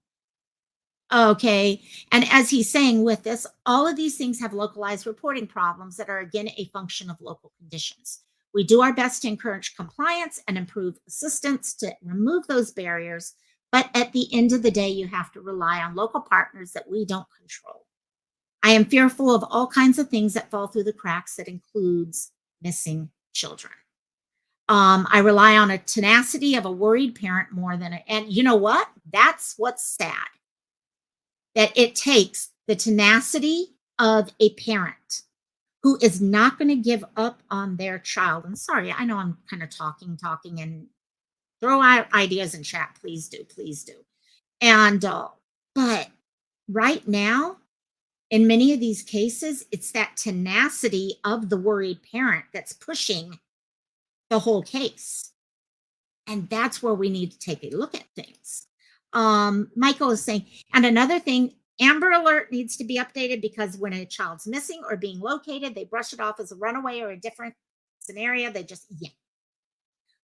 Okay. And as he's saying with this, all of these things have localized reporting problems that are, again, a function of local conditions. We do our best to encourage compliance and improve assistance to remove those barriers. But at the end of the day, you have to rely on local partners that we don't control. I am fearful of all kinds of things that fall through the cracks. That includes missing children. I rely on a tenacity of a worried parent more than and you know what? That's what's sad. That it takes the tenacity of a parent who is not going to give up on their child. And sorry, I know I'm kind of talking, and throw out ideas in chat. Please do, please do. But right now, in many of these cases, it's that tenacity of the worried parent that's pushing the whole case. And that's where we need to take a look at things. Michael is saying, and another thing, Amber Alert needs to be updated, because when a child's missing or being located, they brush it off as a runaway or a different scenario. They just,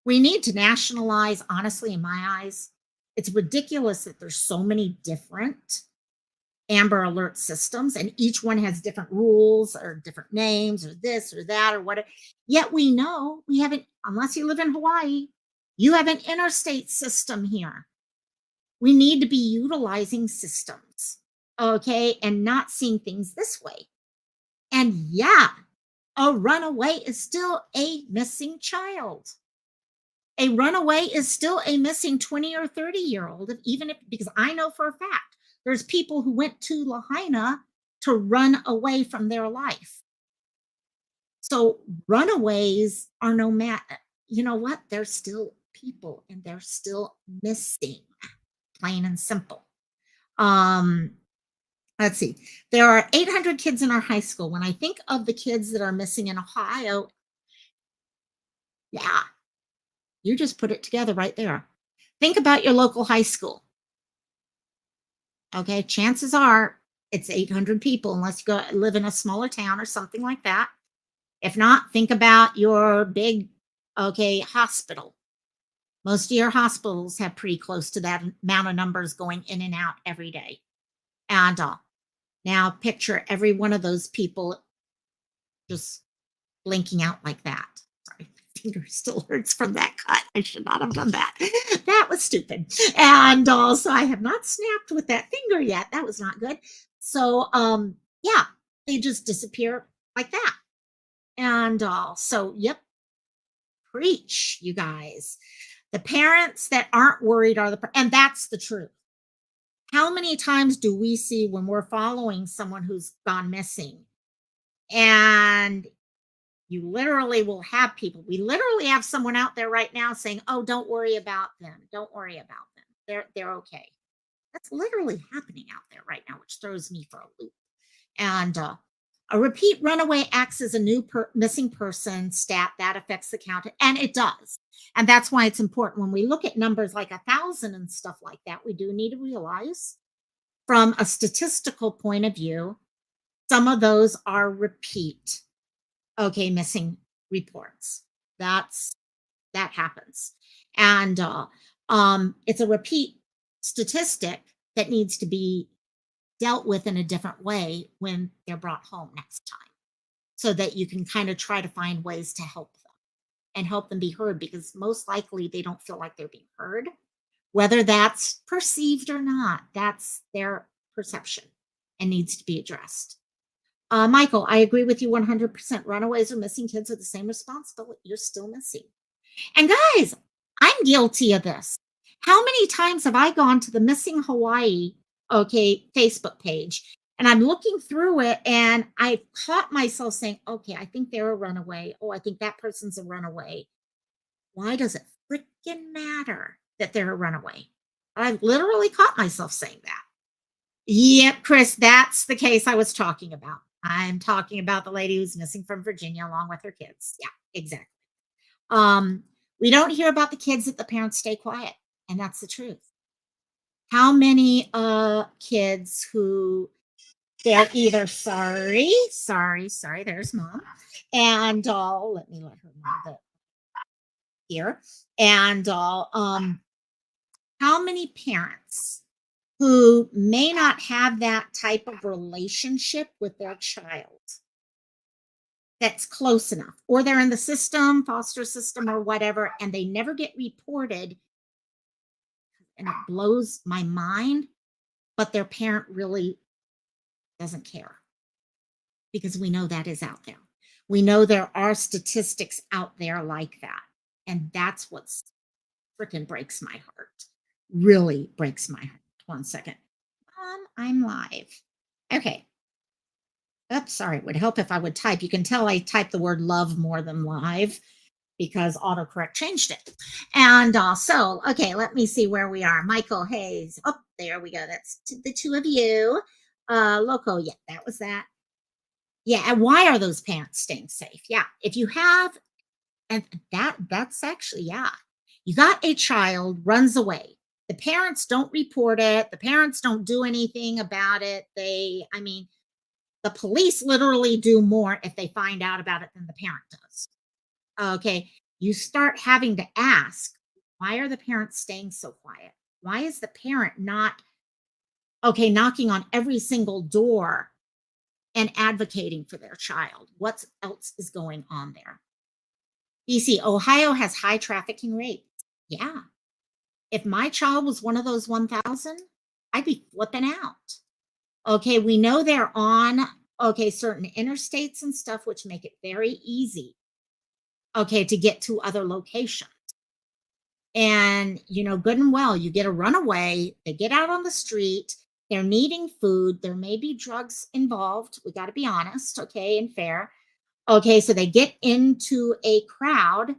we need to nationalize, honestly, in my eyes. It's ridiculous that there's so many different Amber Alert systems, and each one has different rules or different names or this or that or whatever. Yet we know we haven't, unless you live in Hawaii, you have an interstate system here. We need to be utilizing systems, okay, and not seeing things this way. And yeah, a runaway is still a missing child. A runaway is still a missing 20 or 30-year-old, even if, because I know for a fact there's people who went to Lahaina to run away from their life. So runaways are no matter, you know what? They're still people and they're still missing. Plain and simple. Let's see. There are 800 kids in our high school. When I think of the kids that are missing in Ohio, yeah, you just put it together right there. Think about your local high school. Okay, chances are it's 800 people, unless you go live in a smaller town or something like that. If not, think about your big, hospital. Most of your hospitals have pretty close to that amount of numbers going in and out every day. And now picture every one of those people just blinking out like that. Sorry, finger still hurts from that cut. I should not have done that. That was stupid. And also, I have not snapped with that finger yet. That was not good. So, yeah, they just disappear like that. And so, yep, preach, you guys. The parents that aren't worried are and that's the truth. How many times do we see when we're following someone who's gone missing? And you literally will have people. We literally have someone out there right now saying, "Oh, don't worry about them. Don't worry about them. They're okay." That's literally happening out there right now, which throws me for a loop. And a repeat runaway acts as a new missing person stat that affects the count, and it does. And that's why it's important when we look at numbers like 1,000 and stuff like that. We do need to realize, from a statistical point of view, some of those are repeat, missing reports. That happens, and it's a repeat statistic that needs to be dealt with in a different way when they're brought home next time, so that you can kind of try to find ways to help them and help them be heard, because most likely they don't feel like they're being heard, whether that's perceived or not. That's their perception and needs to be addressed. Michael, I agree with you 100%. Runaways or missing kids are the same responsibility. You're still missing. And guys, I'm guilty of this. How many times have I gone to the Missing Hawaii Facebook page, and I'm looking through it, and I caught myself saying, okay, I think they're a runaway. Oh, I think that person's a runaway. Why does it freaking matter that they're a runaway? I literally caught myself saying that. Yep, Chris, that's the case I was talking about. I'm talking about the lady who's missing from Virginia along with her kids. Yeah, exactly. We don't hear about the kids that the parents stay quiet, and that's the truth. How many kids who they're either sorry, there's mom, and let me let her know that here, and how many parents who may not have that type of relationship with their child that's close enough, or they're in the system, foster system or whatever, and they never get reported, and it blows my mind, but their parent really doesn't care, because we know that is out there. We know there are statistics out there like that, and that's what's freaking breaks my heart. Really breaks my heart. 1 second. I'm live. Okay. Oops, sorry. It would help if I would type. You can tell I type the word love more than live, because autocorrect changed it. And so, okay, let me see where we are. Michael Hayes. Oh, there we go. That's the two of you. Loco, yeah, that was that. Yeah, and why are those parents staying safe? Yeah, if you have, and that's actually, yeah, you got a child runs away. The parents don't report it. The parents don't do anything about it. The police literally do more if they find out about it than the parent does. Okay, you start having to ask, why are the parents staying so quiet? Why is the parent not, knocking on every single door and advocating for their child? What else is going on there? BC, Ohio has high trafficking rates. Yeah. If my child was one of those 1,000, I'd be flipping out. Okay, we know they're on, certain interstates and stuff, which make it very easy, to get to other locations. And, good and well, you get a runaway, they get out on the street, they're needing food, there may be drugs involved. We got to be honest, and fair. Okay, so they get into a crowd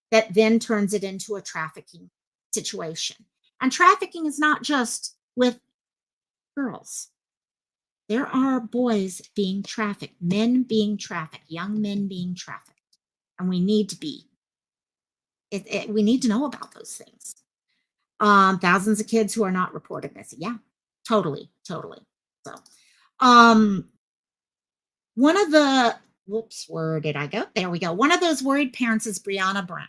that then turns it into a trafficking situation. And trafficking is not just with girls. There are boys being trafficked, men being trafficked, young men being trafficked. And we need to be, we need to know about those things. Thousands of kids who are not reported missing. Yeah, totally. So, one of the, where did I go? There we go. One of those worried parents is Brianna Brown.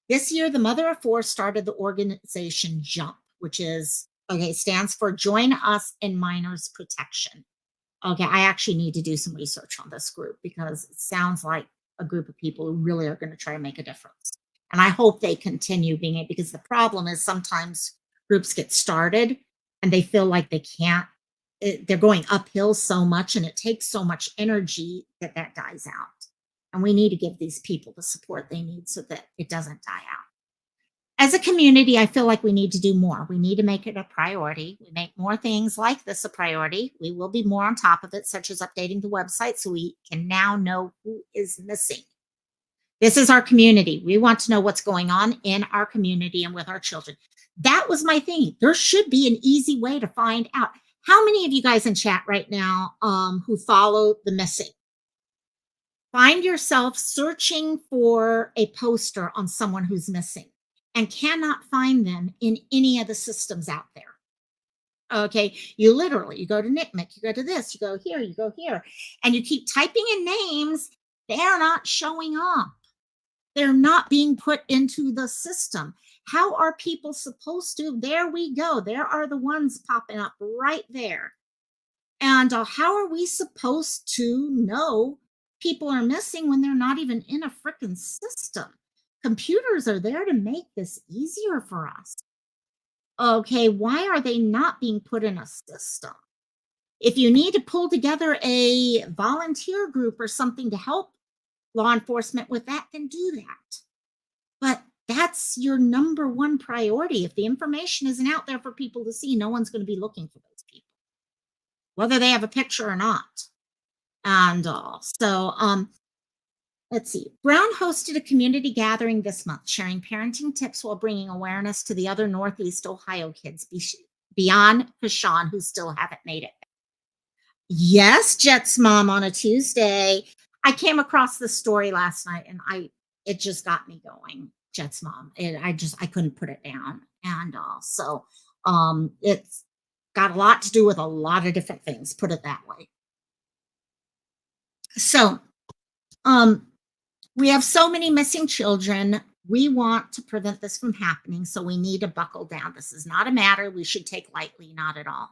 This year, the mother of four started the organization JUMP, which is, stands for Join Us in Minors Protection. I actually need to do some research on this group, because it sounds like a group of people who really are going to try to make a difference. And I hope they continue being it, because the problem is sometimes groups get started and they feel like they can't, they're going uphill so much and it takes so much energy that that dies out. And we need to give these people the support they need so that it doesn't die out. As a community, I feel like we need to do more. We need to make it a priority. We make more things like this a priority. We will be more on top of it, such as updating the website so we can now know who is missing. This is our community. We want to know what's going on in our community and with our children. That was my thing. There should be an easy way to find out. How many of you guys in chat right now who follow the missing? Find yourself searching for a poster on someone who's missing and cannot find them in any of the systems out there. Okay, you literally, you go to NCMEC, you go to this, you go here, and you keep typing in names, they're not showing up. They're not being put into the system. How are people supposed to? There we go. There are the ones popping up right there. And how are we supposed to know people are missing when they're not even in a freaking system? Computers are there to make this easier for us. Okay, why are they not being put in a system? If you need to pull together a volunteer group or something to help law enforcement with that, then do that. But that's your number one priority. If the information isn't out there for people to see, no one's going to be looking for those people, whether they have a picture or not. And so let's see. Brown hosted a community gathering this month, sharing parenting tips while bringing awareness to the other Northeast Ohio kids beyond Kashawn who still haven't made it. Yes, Jet's mom on a Tuesday. I came across the story last night and it just got me going. Jet's mom. I couldn't put it down. And so it's got a lot to do with a lot of different things, put it that way. So we have so many missing children. We want to prevent this from happening, so we need to buckle down. This is not a matter we should take lightly, not at all.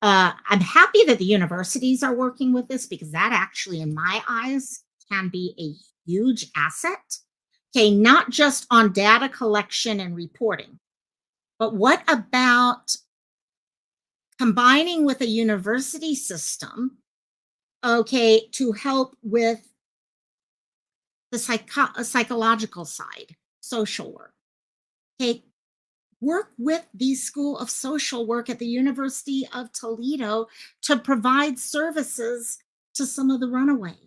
I'm happy that the universities are working with this, because that actually, in my eyes, can be a huge asset. Okay, not just on data collection and reporting, but what about combining with a university system, okay, to help with the psychological side, social work. Okay, work with the School of Social Work at the University of Toledo to provide services to some of the runaways,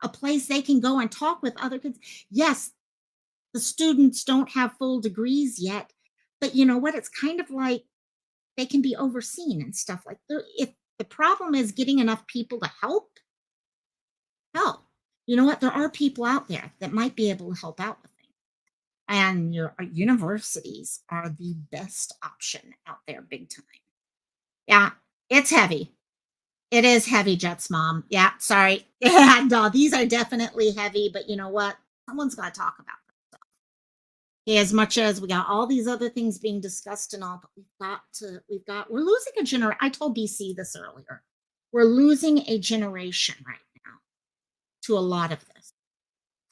a place they can go and talk with other kids. Yes, the students don't have full degrees yet, but you know what? It's kind of like they can be overseen and stuff like that. If the problem is getting enough people to help, you know what? There are people out there that might be able to help out with things. And your universities are the best option out there, big time. Yeah, it's heavy. It is heavy, Jet's mom. Yeah, sorry. And these are definitely heavy, but you know what? Someone's got to talk about this stuff. Okay, as much as we got all these other things being discussed and all, but we're losing a generation. I told BC this earlier. We're losing a generation right now to a lot of this.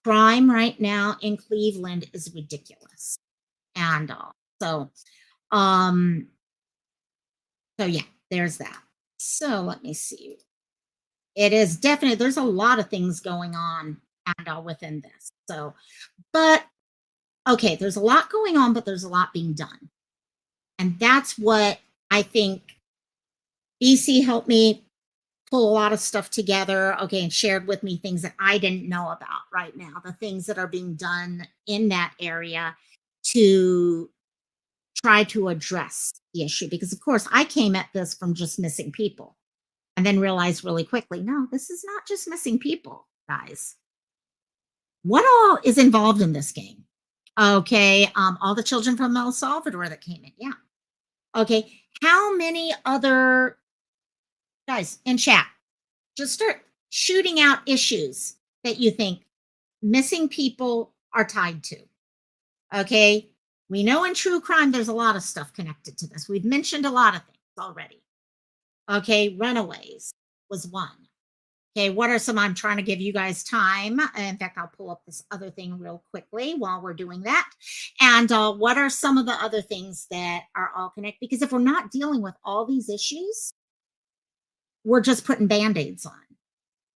Crime right now in Cleveland is ridiculous. And so yeah, there's that. So let me see. It is definitely, there's a lot of things going on and within this. So, but okay, there's a lot going on, but there's a lot being done. And that's what I think BC helped me pull a lot of stuff together, okay, and shared with me things that I didn't know about right now, the things that are being done in that area to try to address the issue. Because of course I came at this from just missing people and then realized really quickly, no, this is not just missing people, guys. What all is involved in this game? Okay, all the children from El Salvador that came in, yeah. Okay, how many other guys in chat, just start shooting out issues that you think missing people are tied to. Okay, we know in true crime there's a lot of stuff connected to this. We've mentioned a lot of things already. Okay, runaways was one. Okay, what are some? I'm trying to give you guys time. In fact, I'll pull up this other thing real quickly while we're doing that. And what are some of the other things that are all connected? Because if we're not dealing with all these issues, we're just putting band-aids on.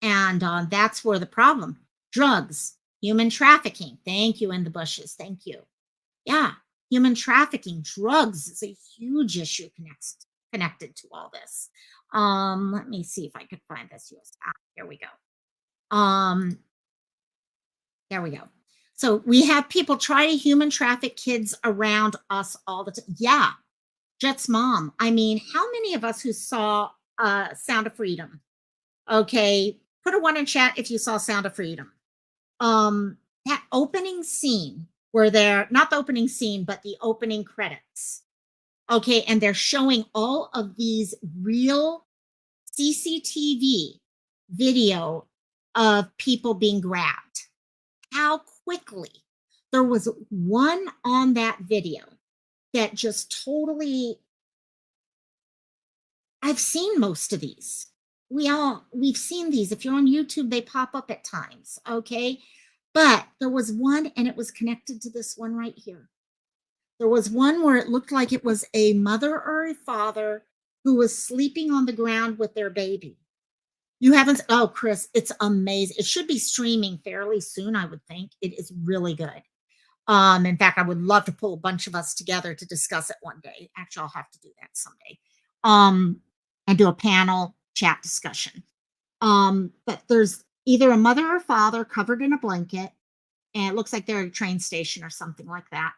And that's where the problem. Drugs, human trafficking. Thank you, in the bushes. Thank you. Yeah, human trafficking, drugs is a huge issue connected to all this. Let me see if I could find this. Here we go. There we go. So we have people try to human traffic kids around us all the time. Yeah, Jet's mom. I mean, how many of us who saw Sound of Freedom? Okay, put a one in chat if you saw Sound of Freedom. That opening scene where they're not the opening scene, but the opening credits. Okay, and they're showing all of these real CCTV video of people being grabbed. How quickly there was one on that video that just totally. I've seen most of these. We've seen these. If you're on YouTube, they pop up at times. Okay. But there was one, and it was connected to this one right here. There was one where it looked like it was a mother or a father who was sleeping on the ground with their baby. You haven't, oh, Chris, it's amazing. It should be streaming fairly soon, I would think. It is really good. In fact, I would love to pull a bunch of us together to discuss it one day. Actually, I'll have to do that someday. And do a panel chat discussion. But there's either a mother or father covered in a blanket, and it looks like they're at a train station or something like that.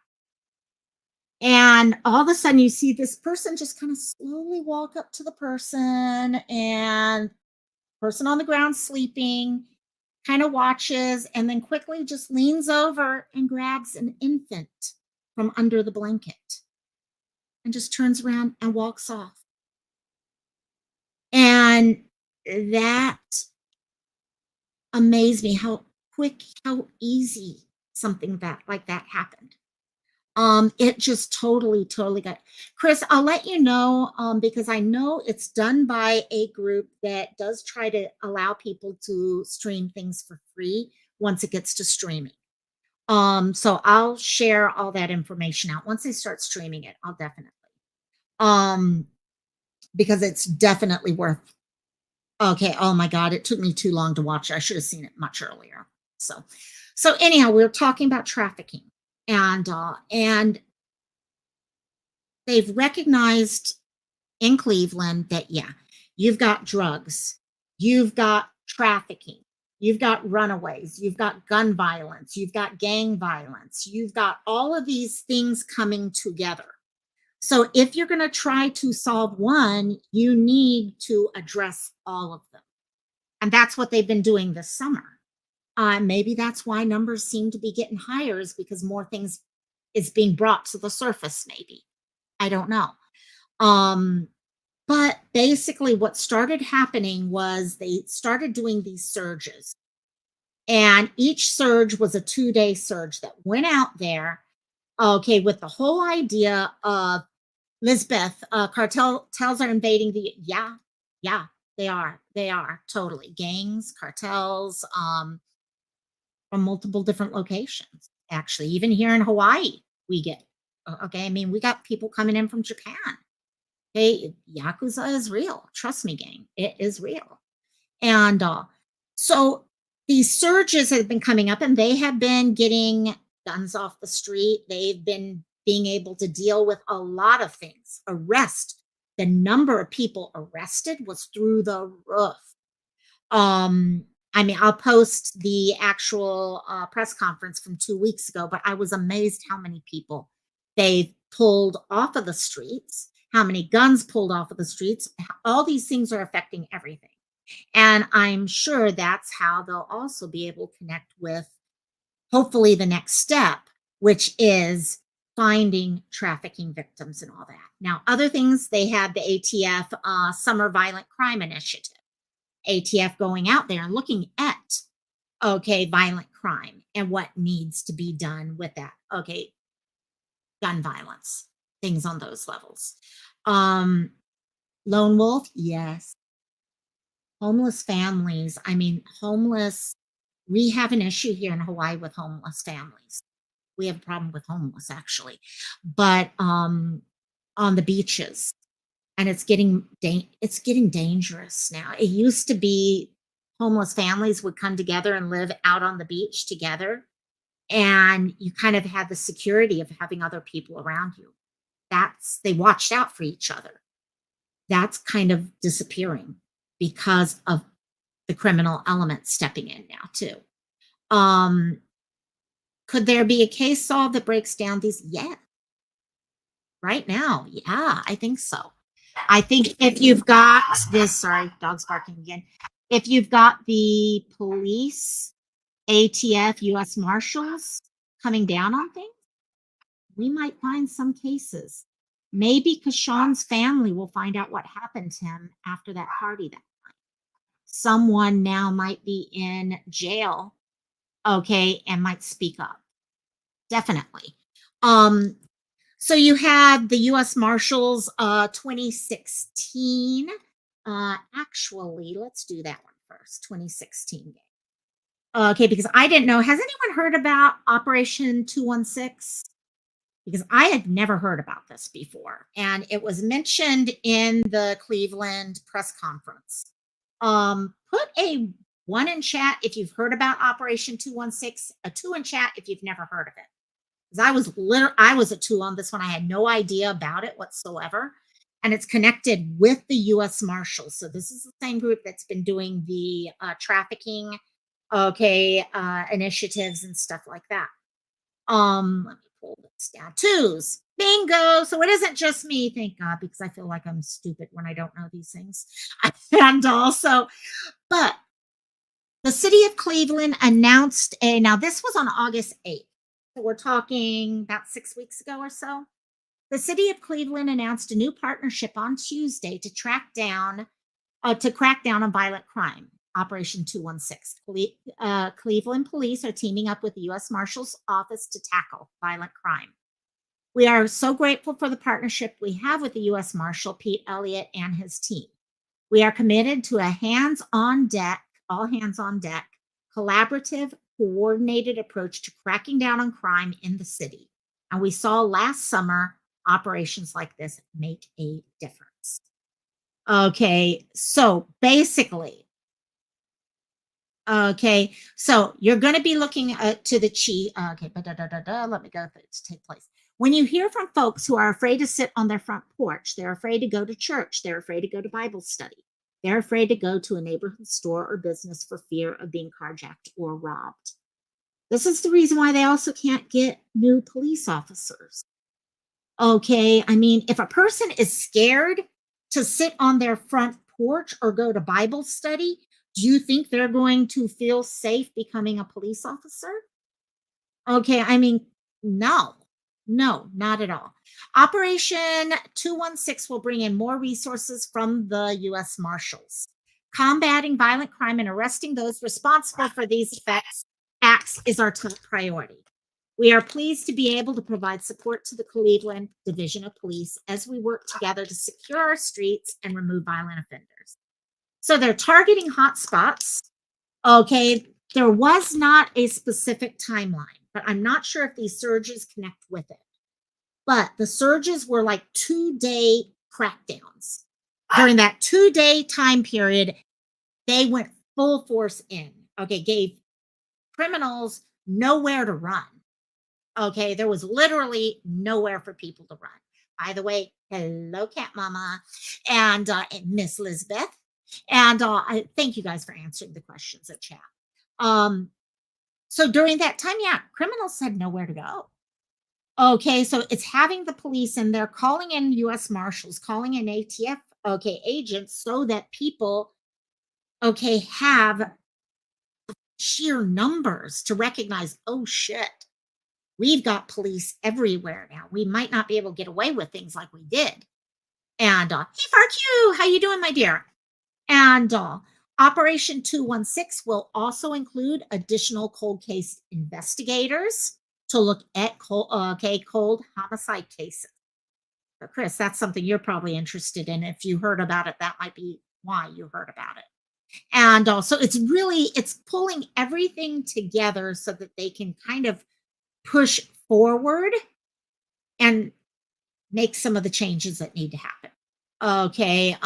And all of a sudden, you see this person just kind of slowly walk up to the person, and person on the ground sleeping, kind of watches, and then quickly just leans over and grabs an infant from under the blanket and just turns around and walks off. And that amazed me, how quick, how easy something like that happened. It just totally got. Chris, I'll let you know, because I know it's done by a group that does try to allow people to stream things for free once it gets to streaming. So I'll share all that information out once they start streaming it. I'll definitely, because it's definitely worth. Okay. Oh my God, it took me too long to watch it. I should have seen it much earlier. So anyhow, we were talking about trafficking. And they've recognized in Cleveland that, yeah, you've got drugs, you've got trafficking, you've got runaways, you've got gun violence, you've got gang violence, you've got all of these things coming together. So if you're going to try to solve one, you need to address all of them. And that's what they've been doing this summer. Maybe that's why numbers seem to be getting higher, is because more things is being brought to the surface. Maybe, I don't know. But basically what started happening was they started doing these surges, and each surge was a 2-day surge that went out there. Okay. With the whole idea of Lisbeth, cartels are invading yeah, they are totally gangs, cartels, from multiple different locations. Actually, even here in Hawaii, we get, okay, I mean, we got people coming in from Japan. Okay, Yakuza is real. Trust me, gang, it is real. And so these surges have been coming up, and they have been getting guns off the street. They've been being able to deal with a lot of things. Arrest. The number of people arrested was through the roof. I mean, I'll post the actual press conference from 2 weeks ago, but I was amazed how many people they pulled off of the streets, how many guns pulled off of the streets. All these things are affecting everything. And I'm sure that's how they'll also be able to connect with, hopefully, the next step, which is finding trafficking victims and all that. Now, other things, they had the ATF Summer Violent Crime Initiative. ATF going out there and looking at, okay, violent crime and what needs to be done with that. Okay, gun violence, things on those levels. Lone wolf, yes. homeless families, we have an issue here in Hawaii with homeless families. We have a problem with homeless actually, but on the beaches, and it's getting dangerous now. It used to be homeless families would come together and live out on the beach together, and you kind of had the security of having other people around you. That's They watched out for each other. That's kind of disappearing because of the criminal element stepping in now too. Um, could there be a case solved that breaks down these? Yeah, right now. Yeah, I think so. I think if you've got this, sorry, dog's barking again. If you've got the police, ATF, US Marshals coming down on things, we might find some cases. Maybe Kashawn's family will find out what happened to him after that party that night. Someone now might be in jail, okay, and might speak up. Definitely. So you had the US Marshals 2016. Actually, let's do that one first. 2016 game. Okay, because I didn't know. Has anyone heard about Operation 216? Because I had never heard about this before, and it was mentioned in the Cleveland press conference. Put a 1 in chat if you've heard about Operation 216, a 2 in chat if you've never heard of it. Because I was a 2 on this one. I had no idea about it whatsoever, and it's connected with the U.S. Marshals. So this is the same group that's been doing the trafficking, initiatives and stuff like that. Let me pull this down. 2s. Bingo. So it isn't just me, thank God, because I feel like I'm stupid when I don't know these things. And also, but the city of Cleveland announced now this was on August 8th. So we're talking about 6 weeks ago or so. The city of Cleveland announced a new partnership on Tuesday to crack down on violent crime. Operation 216. Cleveland police are teaming up with the U.S. Marshal's Office to tackle violent crime. We are so grateful for the partnership we have with the U.S. Marshal, Pete Elliott, and his team. We are committed to a all hands on deck, collaborative, coordinated approach to cracking down on crime in the city. And we saw last summer operations like this make a difference. Okay, so basically, so you're going to be looking to the chief. Let me go to take place. When you hear from folks who are afraid to sit on their front porch, they're afraid to go to church, they're afraid to go to Bible study, they're afraid to go to a neighborhood store or business for fear of being carjacked or robbed. This is the reason why they also can't get new police officers. Okay, if a person is scared to sit on their front porch or go to Bible study, do you think they're going to feel safe becoming a police officer? Okay, no, not at all. Operation 216 will bring in more resources from the U.S. Marshals. Combating violent crime and arresting those responsible for these acts is our top priority. We are pleased to be able to provide support to the Cleveland Division of Police as we work together to secure our streets and remove violent offenders. So they're targeting hotspots. Okay, there was not a specific timeline, but I'm not sure if these surges connect with it. But the surges were like 2-day crackdowns. During that 2-day time period, they went full force in. Okay, gave criminals nowhere to run. Okay, there was literally nowhere for people to run. By the way, hello, Cat Mama and Miss Elizabeth. And I thank you guys for answering the questions at chat. So during that time, criminals had nowhere to go. Okay, so it's having the police in there, calling in U.S. Marshals, calling in ATF, agents, so that people, have sheer numbers to recognize, oh shit, we've got police everywhere now. We might not be able to get away with things like we did. And hey, FarQ, how you doing, my dear? And Operation 216 will also include additional cold case investigators to look at cold homicide cases. But Chris, that's something you're probably interested in. If you heard about it, that might be why you heard about it. And also it's pulling everything together so that they can kind of push forward and make some of the changes that need to happen. Okay.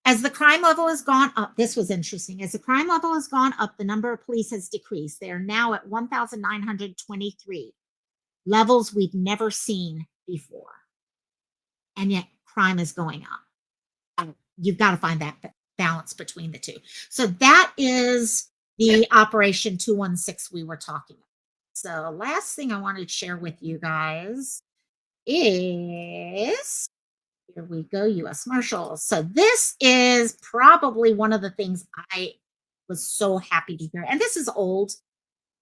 As the crime level has gone up, this was interesting. As the crime level has gone up, the number of police has decreased. They are now at 1,923, levels we've never seen before. And yet crime is going up. You've got to find that balance between the two. So that is the Operation 216 we were talking about. So last thing I wanted to share with you guys is, here we go, U.S. Marshals. So this is probably one of the things I was so happy to hear. And this is old.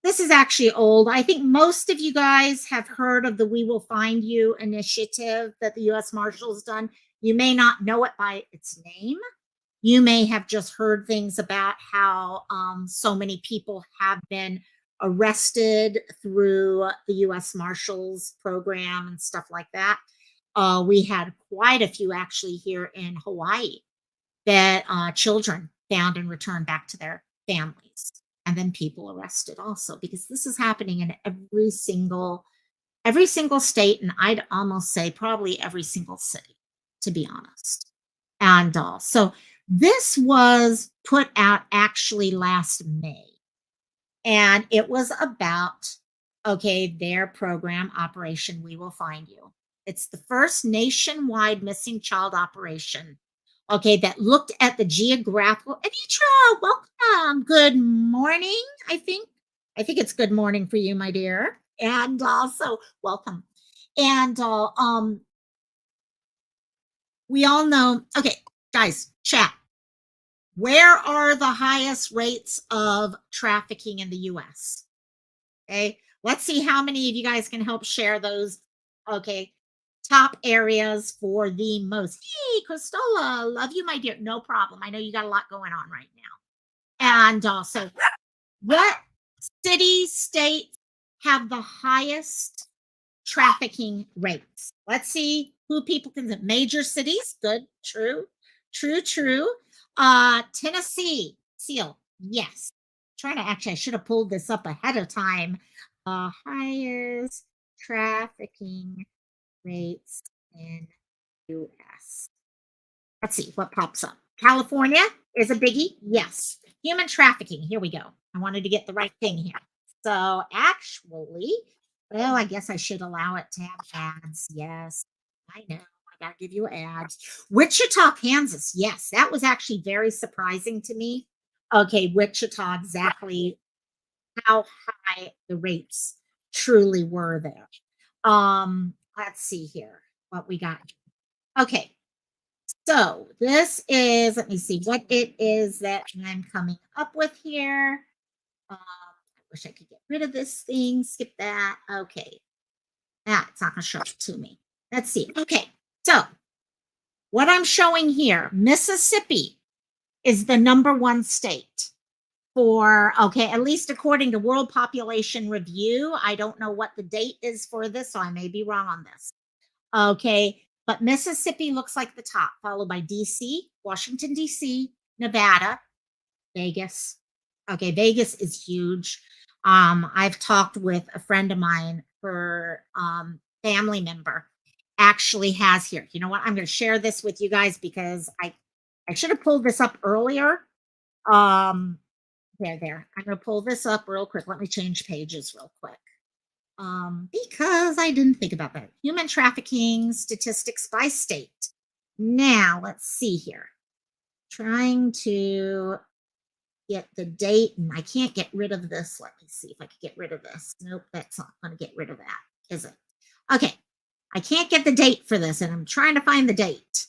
This is actually old. I think most of you guys have heard of the We Will Find You initiative that the U.S. Marshals done. You may not know it by its name. You may have just heard things about how so many people have been arrested through the U.S. Marshals program and stuff like that. We had quite a few actually here in Hawaii that children found and returned back to their families, and then people arrested also, because this is happening in every single state, and I'd almost say probably every single city, to be honest. And so this was put out actually last May, and it was about, okay, their program, Operation We Will Find You. It's the first nationwide missing child operation, okay, that looked at the geographical. Anitra, welcome. Good morning, I think. It's good morning for you, my dear. And also, welcome. And we all know, okay, guys, chat. Where are the highest rates of trafficking in the US? Okay, let's see how many of you guys can help share those. Okay, top areas for the most. Hey, Christola, love you, my dear. No problem. I know you got a lot going on right now. And also, what cities, states have the highest trafficking rates? Let's see who people can. Major cities, good, true. Tennessee, Seal, yes. Trying to actually, I should have pulled this up ahead of time. Highest trafficking rates in US. Let's see what pops up. California is a biggie. Yes. Human trafficking. Here we go. I wanted to get the right thing here. So actually, well, I guess I should allow it to have ads. Yes, I know. I got to give you ads. Wichita, Kansas. Yes, that was actually very surprising to me. Okay, Wichita, exactly how high the rates truly were there. Let's see here what we got. Okay, so this is, let me see what it is that I'm coming up with here. I wish I could get rid of this thing, skip that. Okay, it's not going to show it to me. Let's see. Okay, so what I'm showing here, Mississippi is the #1 state for, okay, at least according to World Population Review. I don't know what the date is for this, so I may be wrong on this. Okay, but Mississippi looks like the top, followed by DC, Washington, DC, Nevada, Vegas. Okay, Vegas is huge. I've talked with a friend of mine, her family member actually has here. You know what? I'm going to share this with you guys because I should have pulled this up earlier. There. I'm going to pull this up real quick. Let me change pages real quick. Because I didn't think about that. Human trafficking statistics by state. Now, let's see here. Trying to get the date, and I can't get rid of this. Let me see if I can get rid of this. Nope, that's not going to get rid of that, is it? Okay, I can't get the date for this, and I'm trying to find the date.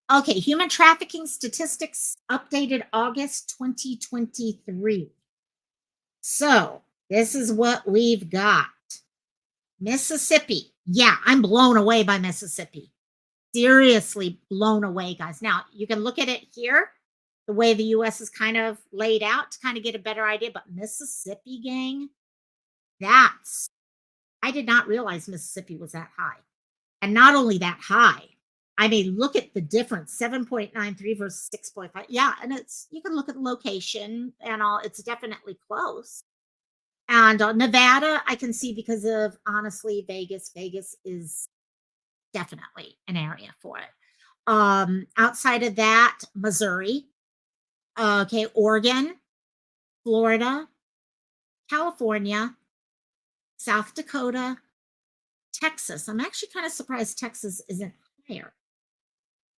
Okay, human trafficking statistics updated August 2023. So this is what we've got. Mississippi. Yeah, I'm blown away by Mississippi. Seriously blown away, guys. Now, you can look at it here, the way the U.S. is kind of laid out to kind of get a better idea. But Mississippi, gang, I did not realize Mississippi was that high. And not only that high, I mean, look at the difference, 7.93 versus 6.5. Yeah, and you can look at the location and all. It's definitely close. And Nevada, I can see because of honestly Vegas. Vegas is definitely an area for it. Outside of that, Missouri, okay, Oregon, Florida, California, South Dakota, Texas. I'm actually kind of surprised Texas isn't higher.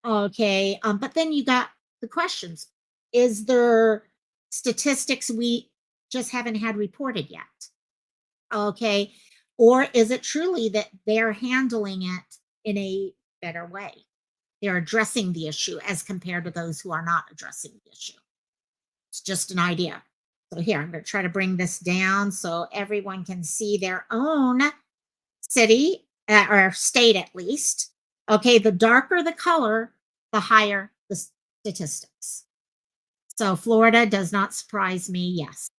Okay, but then you got the questions. Is there statistics we just haven't had reported yet? Okay, or is it truly that they're handling it in a better way? They're addressing the issue as compared to those who are not addressing the issue. It's just an idea. So here, I'm going to try to bring this down so everyone can see their own city or state at least. Okay, the darker the color, the higher the statistics. So Florida does not surprise me. Yes.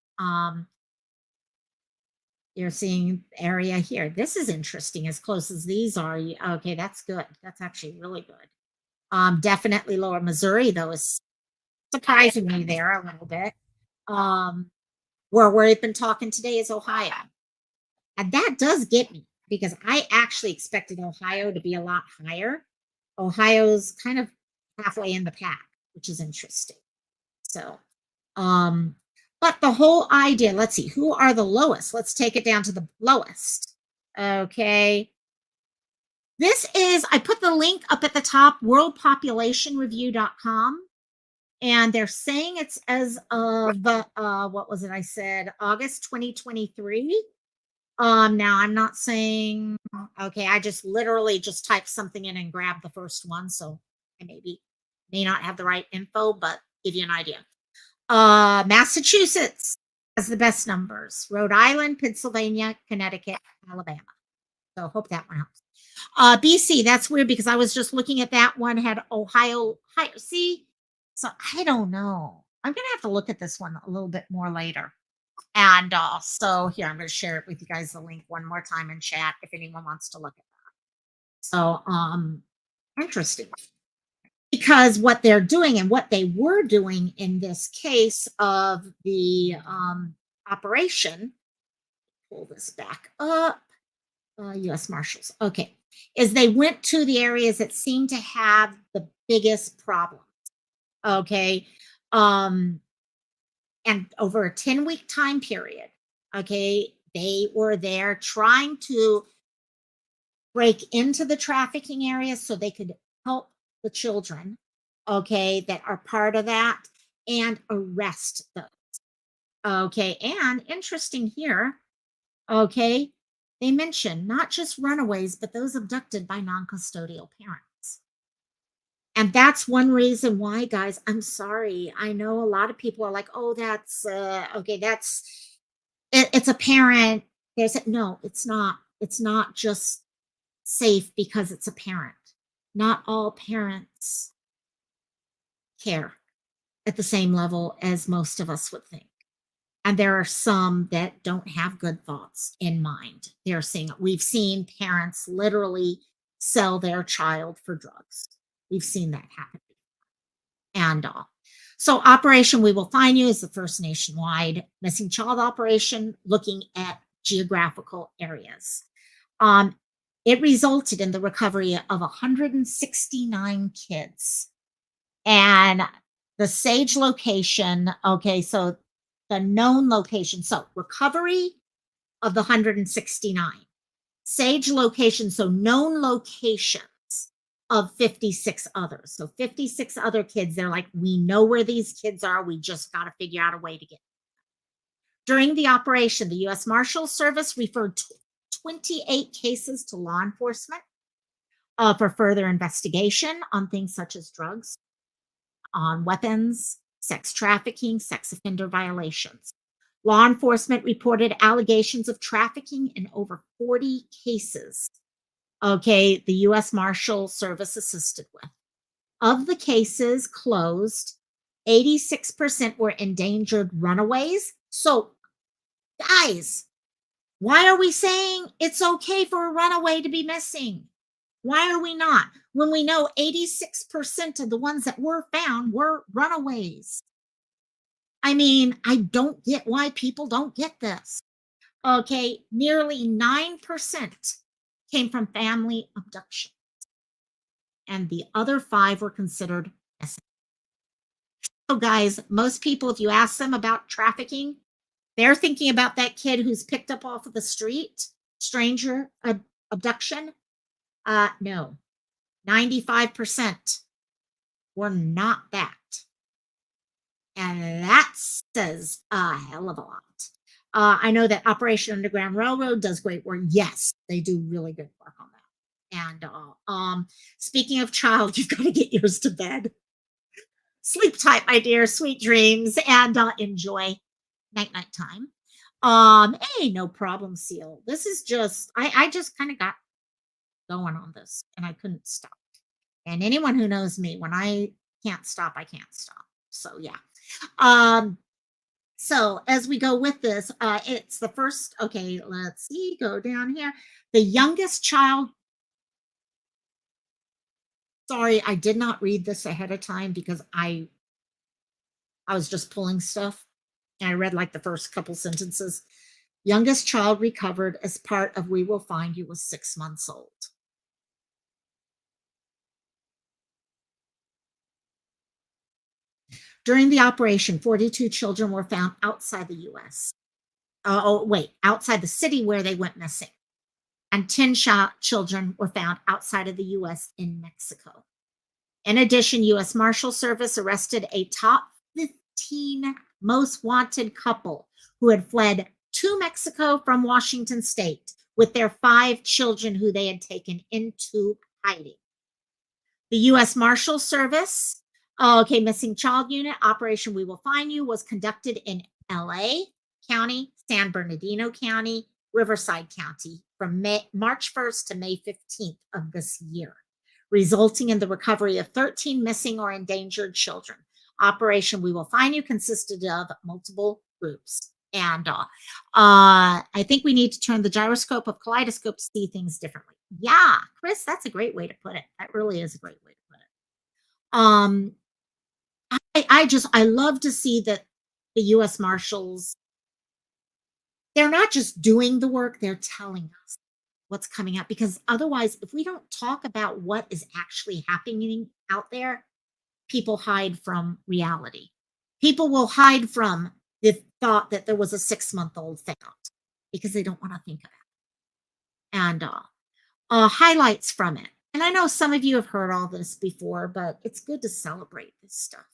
You're seeing area here. This is interesting. As close as these are. Okay, that's good. That's actually really good. Definitely lower. Missouri, though, is surprising me there a little bit. Where we've been talking today is Ohio. And that does get me because I actually expected Ohio to be a lot higher. Ohio's kind of halfway in the pack, which is interesting. So, but the whole idea, let's see, who are the lowest? Let's take it down to the lowest. Okay. This is, I put the link up at the top, worldpopulationreview.com. And they're saying it's as of, what was it I said, August 2023. Now I'm not saying, okay, I just literally just typed something in and grabbed the first one. So I may not have the right info, but give you an idea. Massachusetts has the best numbers. Rhode Island, Pennsylvania, Connecticut, Alabama. So hope that one helps. BC, that's weird because I was just looking at that one, had Ohio. See, so I don't know. I'm going to have to look at this one a little bit more later. And so here, I'm going to share it with you guys, the link one more time in chat if anyone wants to look at that. So interesting. Because what they're doing and what they were doing in this case of the operation, pull this back up, U.S. Marshals, okay, is they went to the areas that seem to have the biggest problems, okay, and over a 10-week time period, okay, they were there trying to break into the trafficking areas so they could help the children, okay, that are part of that and arrest those. Okay, and interesting here, okay, they mention not just runaways, but those abducted by non-custodial parents. And that's one reason why, guys, I'm sorry. I know a lot of people are like, oh, that's, okay, it's a parent. No, it's not. It's not just safe because it's a parent. Not all parents care at the same level as most of us would think. And there are some that don't have good thoughts in mind. We've seen parents literally sell their child for drugs. We've seen that happen. And so Operation We Will Find You is the first nationwide missing child operation looking at geographical areas. It resulted in the recovery of 169 kids. And the Sage location, okay, so the known location, so recovery of the 169. Sage location, so known locations of 56 others. So 56 other kids, they're like, we know where these kids are. We just got to figure out a way to get them. During the operation, the U.S. Marshals Service referred 28 cases to law enforcement for further investigation on things such as drugs, on weapons, sex trafficking, sex offender violations. Law enforcement reported allegations of trafficking in over 40 cases. Okay, the U.S. Marshal Service assisted with. Of the cases closed, 86% were endangered runaways. So, guys, why are we saying it's okay for a runaway to be missing? Why are we not? when we know 86% of the ones that were found were runaways? I mean, I don't get why people don't get this. Okay, nearly 9% came from family abduction, and the other 5 were considered missing. So, guys, most people, if you ask them about trafficking, they're thinking about that kid who's picked up off of the street, stranger abduction. No, 95% were not that. And that says a hell of a lot. I know that Operation Underground Railroad does great work. Yes, they do really good work on that. And speaking of child, you've got to get yours to bed. Sleep tight, my dear. Sweet dreams, and enjoy night time. Hey, no problem, Seal. This is just I just kind of got going on this, and I couldn't stop. And anyone who knows me, when I can't stop, I can't stop. So yeah. So as we go with this, it's the first. Okay, let's see. Go down here. The youngest child. Sorry, I did not read this ahead of time because I was just pulling stuff, and I read like the first couple sentences. Youngest child recovered as part of We Will Find You was 6 months old. During the operation, 42 children were found outside the U.S. Outside the city where they went missing. And 10 children were found outside of the U.S. in Mexico. In addition, U.S. Marshal Service arrested a top 15 most wanted couple who had fled to Mexico from Washington State with their 5 children who they had taken into hiding. The U.S. Marshal Service missing child unit, Operation We Will Find You, was conducted in LA County, San Bernardino County, Riverside County from March 1st to May 15th of this year, resulting in the recovery of 13 missing or endangered children. Operation We Will Find You consisted of multiple groups. And I think we need to turn the gyroscope of kaleidoscope to see things differently. Yeah, Chris, that's a great way to put it. That really is a great way to put it. I love to see that the U.S. Marshals, they're not just doing the work, they're telling us what's coming up. Because otherwise, if we don't talk about what is actually happening out there, people hide from reality. People will hide from the thought that there was a 6-month-old found because they don't want to think about it. And highlights from it. And I know some of you have heard all this before, but it's good to celebrate this stuff.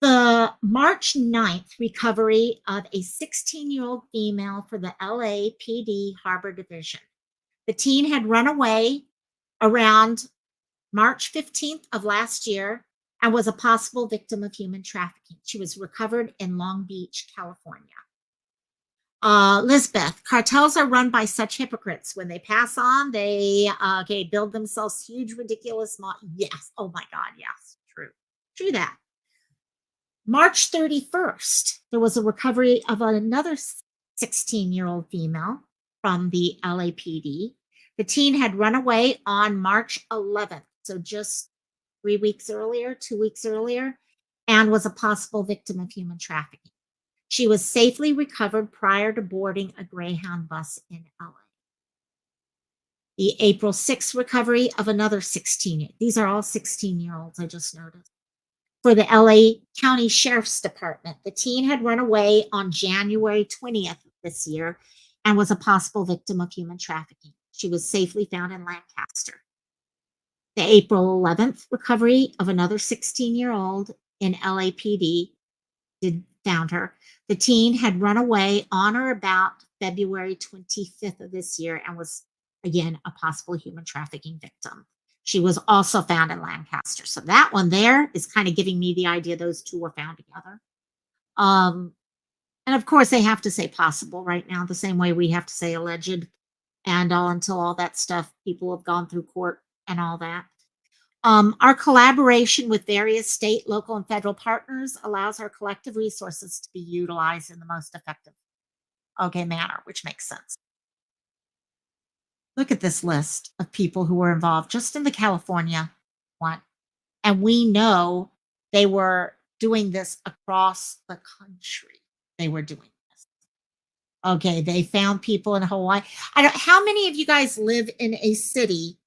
The March 9th recovery of a 16-year-old female for the LAPD Harbor Division. The teen had run away around March 15th of last year and was a possible victim of human trafficking. She was recovered in Long Beach, California. Lisbeth, cartels are run by such hypocrites. When they pass on, they build themselves huge, ridiculous. Yes. Oh my God. Yes. True that. March 31st, there was a recovery of another 16-year-old female from the LAPD. The teen had run away on March 11th, so just 2 weeks earlier, and was a possible victim of human trafficking. She was safely recovered prior to boarding a Greyhound bus in LA. The April 6th recovery of another 16. These are all 16-year-olds, I just noticed. For the LA County Sheriff's Department, the teen had run away on January 20th this year and was a possible victim of human trafficking. She was safely found in Lancaster. The April 11th recovery of another 16-year-old in LAPD found her. The teen had run away on or about February 25th of this year and was, again, a possible human trafficking victim. She was also found in Lancaster. So that one there is kind of giving me the idea those two were found together. And of course, they have to say possible right now, the same way we have to say alleged. And until all that stuff, people have gone through court and all that. Our collaboration with various state, local, and federal partners allows our collective resources to be utilized in the most effective manner, which makes sense. Look at this list of people who were involved just in the California one. And we know they were doing this across the country. They were doing this. Okay, they found people in Hawaii. I don't how many of you guys live in a city,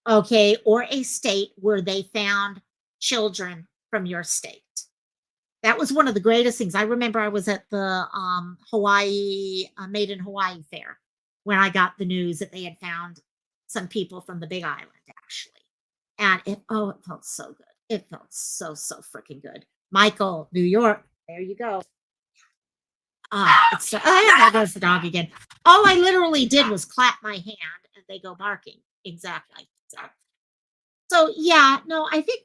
okay, or a state where they found children from your state? That was one of the greatest things. I remember I was at the Hawaii Made in Hawaii fair when I got the news that they had found some people from the Big Island, actually. And it felt so good. It felt so freaking good. Michael, New York, there you go. There goes the dog again. All I literally did was clap my hand and they go barking. Exactly. So yeah, no, I think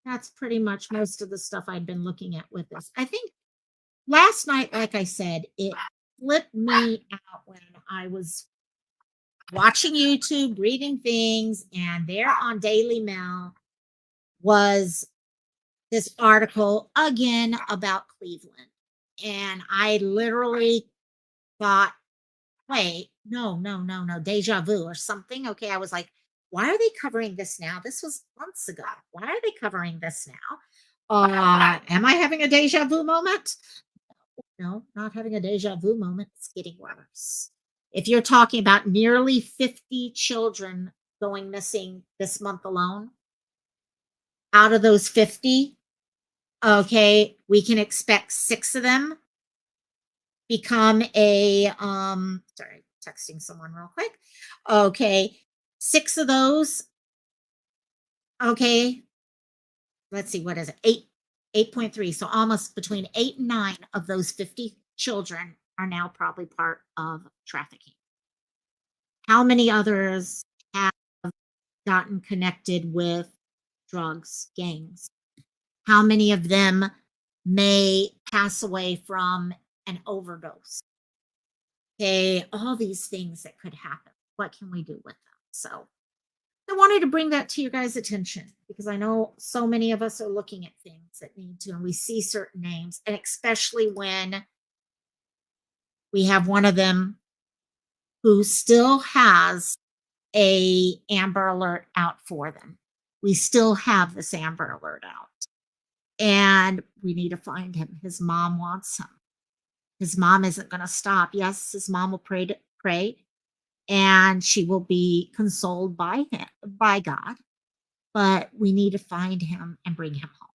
that's pretty much most of the stuff I'd been looking at with this. I think last night, like I said, it flipped me out when I was watching YouTube, reading things, and there on Daily Mail was this article again about Cleveland. And I literally thought, wait, no, deja vu or something. Okay, I was like, why are they covering this now? This was months ago. Why are they covering this now? Am I having a deja vu moment? No, not having a deja vu moment. It's getting worse. If you're talking about nearly 50 children going missing this month alone, out of those 50, okay, we can expect 6 of them become a sorry, texting someone real quick. Okay, 6 of those, okay, let's see, what is it? 8.3. So almost between 8 and 9 of those 50 children are now probably part of trafficking. How many others have gotten connected with drugs, gangs? How many of them may pass away from an overdose? Okay, all these things that could happen. What can we do with them? So I wanted to bring that to your guys' attention because I know so many of us are looking at things that need to, and we see certain names, and especially when we have one of them who still has a Amber Alert out for them. We still have this Amber Alert out, and we need to find him. His mom wants him. His mom isn't going to stop. Yes, his mom will pray, and she will be consoled by him, by God. But we need to find him and bring him home.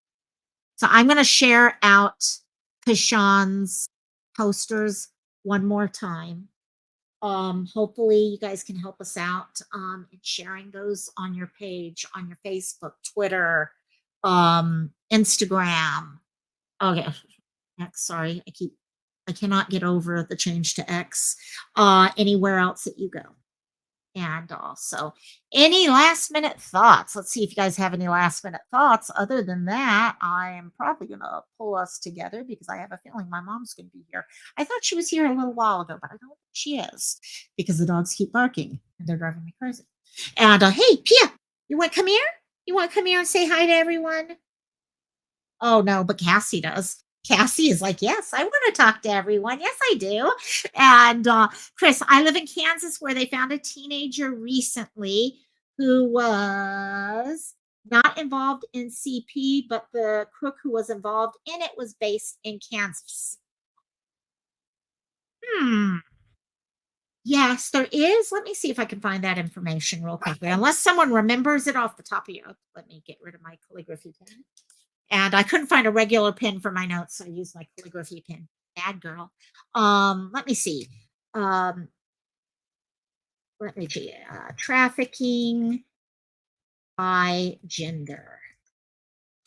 So I'm going to share out Kashawn's posters one more time. Hopefully you guys can help us out in sharing those on your page, on your Facebook, Twitter, Instagram. Okay, X, sorry, I cannot get over the change to X. Anywhere else that you go. And also, any last minute thoughts? Let's see if you guys have any last minute thoughts. Other than that, I am probably going to pull us together because I have a feeling my mom's going to be here. I thought she was here a little while ago, but I don't think she is because the dogs keep barking and they're driving me crazy. And hey, Pia, you want to come here? You want to come here and say hi to everyone? Oh, no, but Cassie does. Cassie is like, yes, I want to talk to everyone. Yes, I do. And Chris, I live in Kansas where they found a teenager recently who was not involved in CP, but the crook who was involved in it was based in Kansas. Yes, there is. Let me see if I can find that information real quickly. Unless someone remembers it off the top of your, let me get rid of my calligraphy pen. And I couldn't find a regular pen for my notes, so I used my calligraphy pen. Bad girl. Let me see. Let me see. Trafficking by gender,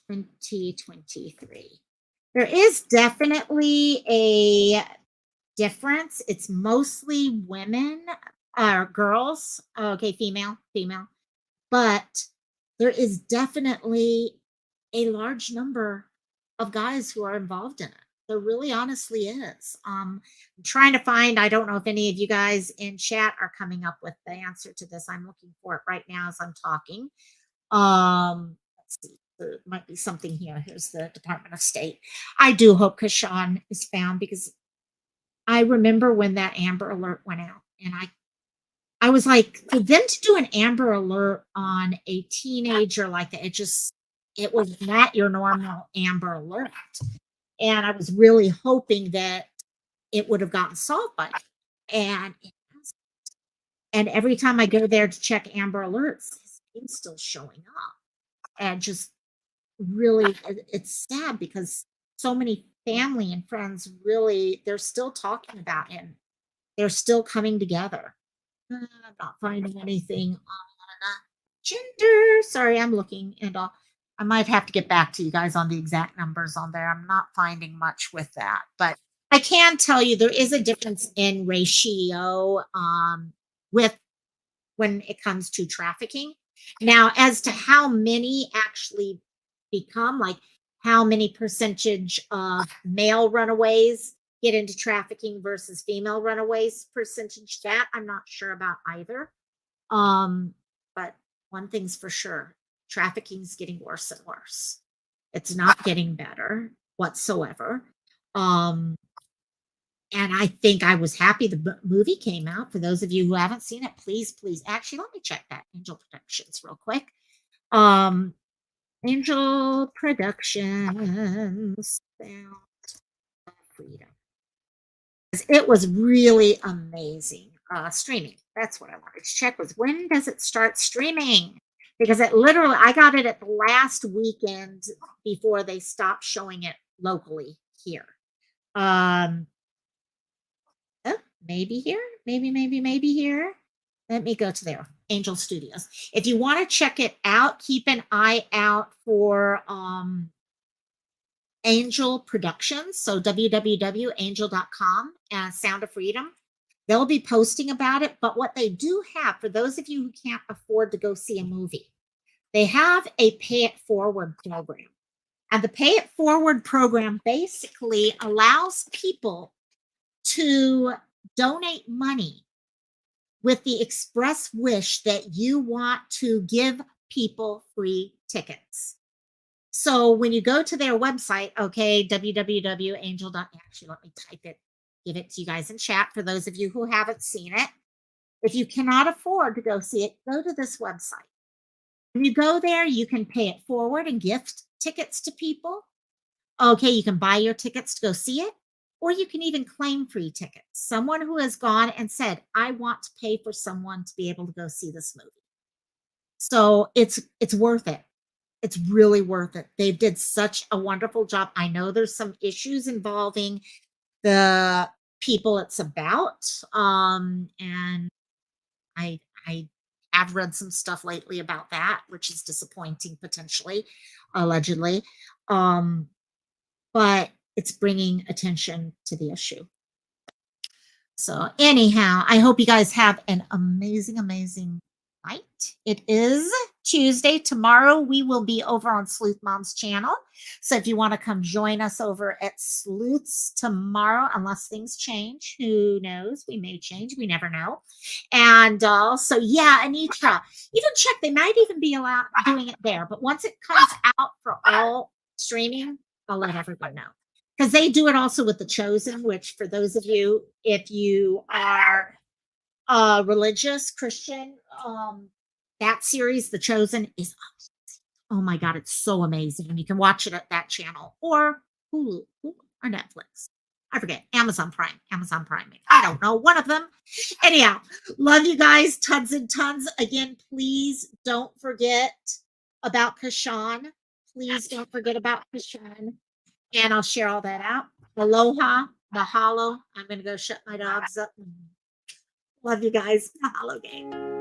2023. There is definitely a difference. It's mostly women or girls. Okay, female, but there is definitely a large number of guys who are involved in it. There really honestly is. I'm trying to find, I don't know if any of you guys in chat are coming up with the answer to this. I'm looking for it right now as I'm talking. Let's see. There might be something here. Here's the Department of State. I do hope Kashawn is found because I remember when that Amber Alert went out and I I was like, for them to do an Amber Alert on a teenager like that, it was not your normal Amber Alert. And I was really hoping that it would have gotten solved by now. And it hasn't. And every time I go there to check Amber Alerts, his name's still showing up. And just really, it's sad because so many family and friends really, they're still talking about him. They're still coming together. I'm not finding anything on gender. Sorry, I'm looking, and I might have to get back to you guys on the exact numbers on there. I'm not finding much with that, but I can tell you there is a difference in ratio with when it comes to trafficking. Now, as to how many actually become, like how many percentage of male runaways get into trafficking versus female runaways percentage, that I'm not sure about either. But one thing's for sure, trafficking is getting worse and worse. It's not getting better whatsoever. And I think I was happy the movie came out. For those of you who haven't seen it, please, actually, let me check that Angel Productions real quick. Angel Productions, Sound of Freedom. It was really amazing. Streaming. That's what I wanted to check, was when does it start streaming? Because it literally, I got it at the last weekend before they stopped showing it locally here. Maybe here, maybe here. Let me go to there. Angel Studios. If you want to check it out, keep an eye out for Angel Productions. So www.angel.com and Sound of Freedom. They'll be posting about it. But what they do have, for those of you who can't afford to go see a movie, they have a pay it forward program. And the pay it forward program basically allows people to donate money with the express wish that you want to give people free tickets. So when you go to their website, okay, www.angel. Actually, let me type it, give it to you guys in chat for those of you who haven't seen it. If you cannot afford to go see it, go to this website. When you go there, you can pay it forward and gift tickets to people. Okay, you can buy your tickets to go see it, or you can even claim free tickets. Someone who has gone and said, I want to pay for someone to be able to go see this movie. So it's worth it. It's really worth it. They did such a wonderful job. I know there's some issues involving the people it's about. And I have read some stuff lately about that, which is disappointing, potentially, allegedly. But it's bringing attention to the issue. So anyhow, I hope you guys have an amazing, amazing night. It is Tuesday. Tomorrow we will be over on Sleuth Mom's channel. So if you want to come join us over at Sleuth's tomorrow, unless things change, who knows? We may change. We never know. And so yeah, Anitra, even check. They might even be allowed doing it there. But once it comes out for all streaming, I'll let everyone know. Because they do it also with The Chosen, which for those of you, if you are religious Christian, that series, The Chosen, is oh my god, it's so amazing. And you can watch it at that channel or Hulu or Netflix. I forget. Amazon Prime. I don't know. One of them. Anyhow, love you guys tons and tons. Again, please don't forget about Kashan. Please don't forget about Kashan. And I'll share all that out. Aloha, mahalo. I'm going to go shut my dogs up. Love you guys. Mahalo, gang.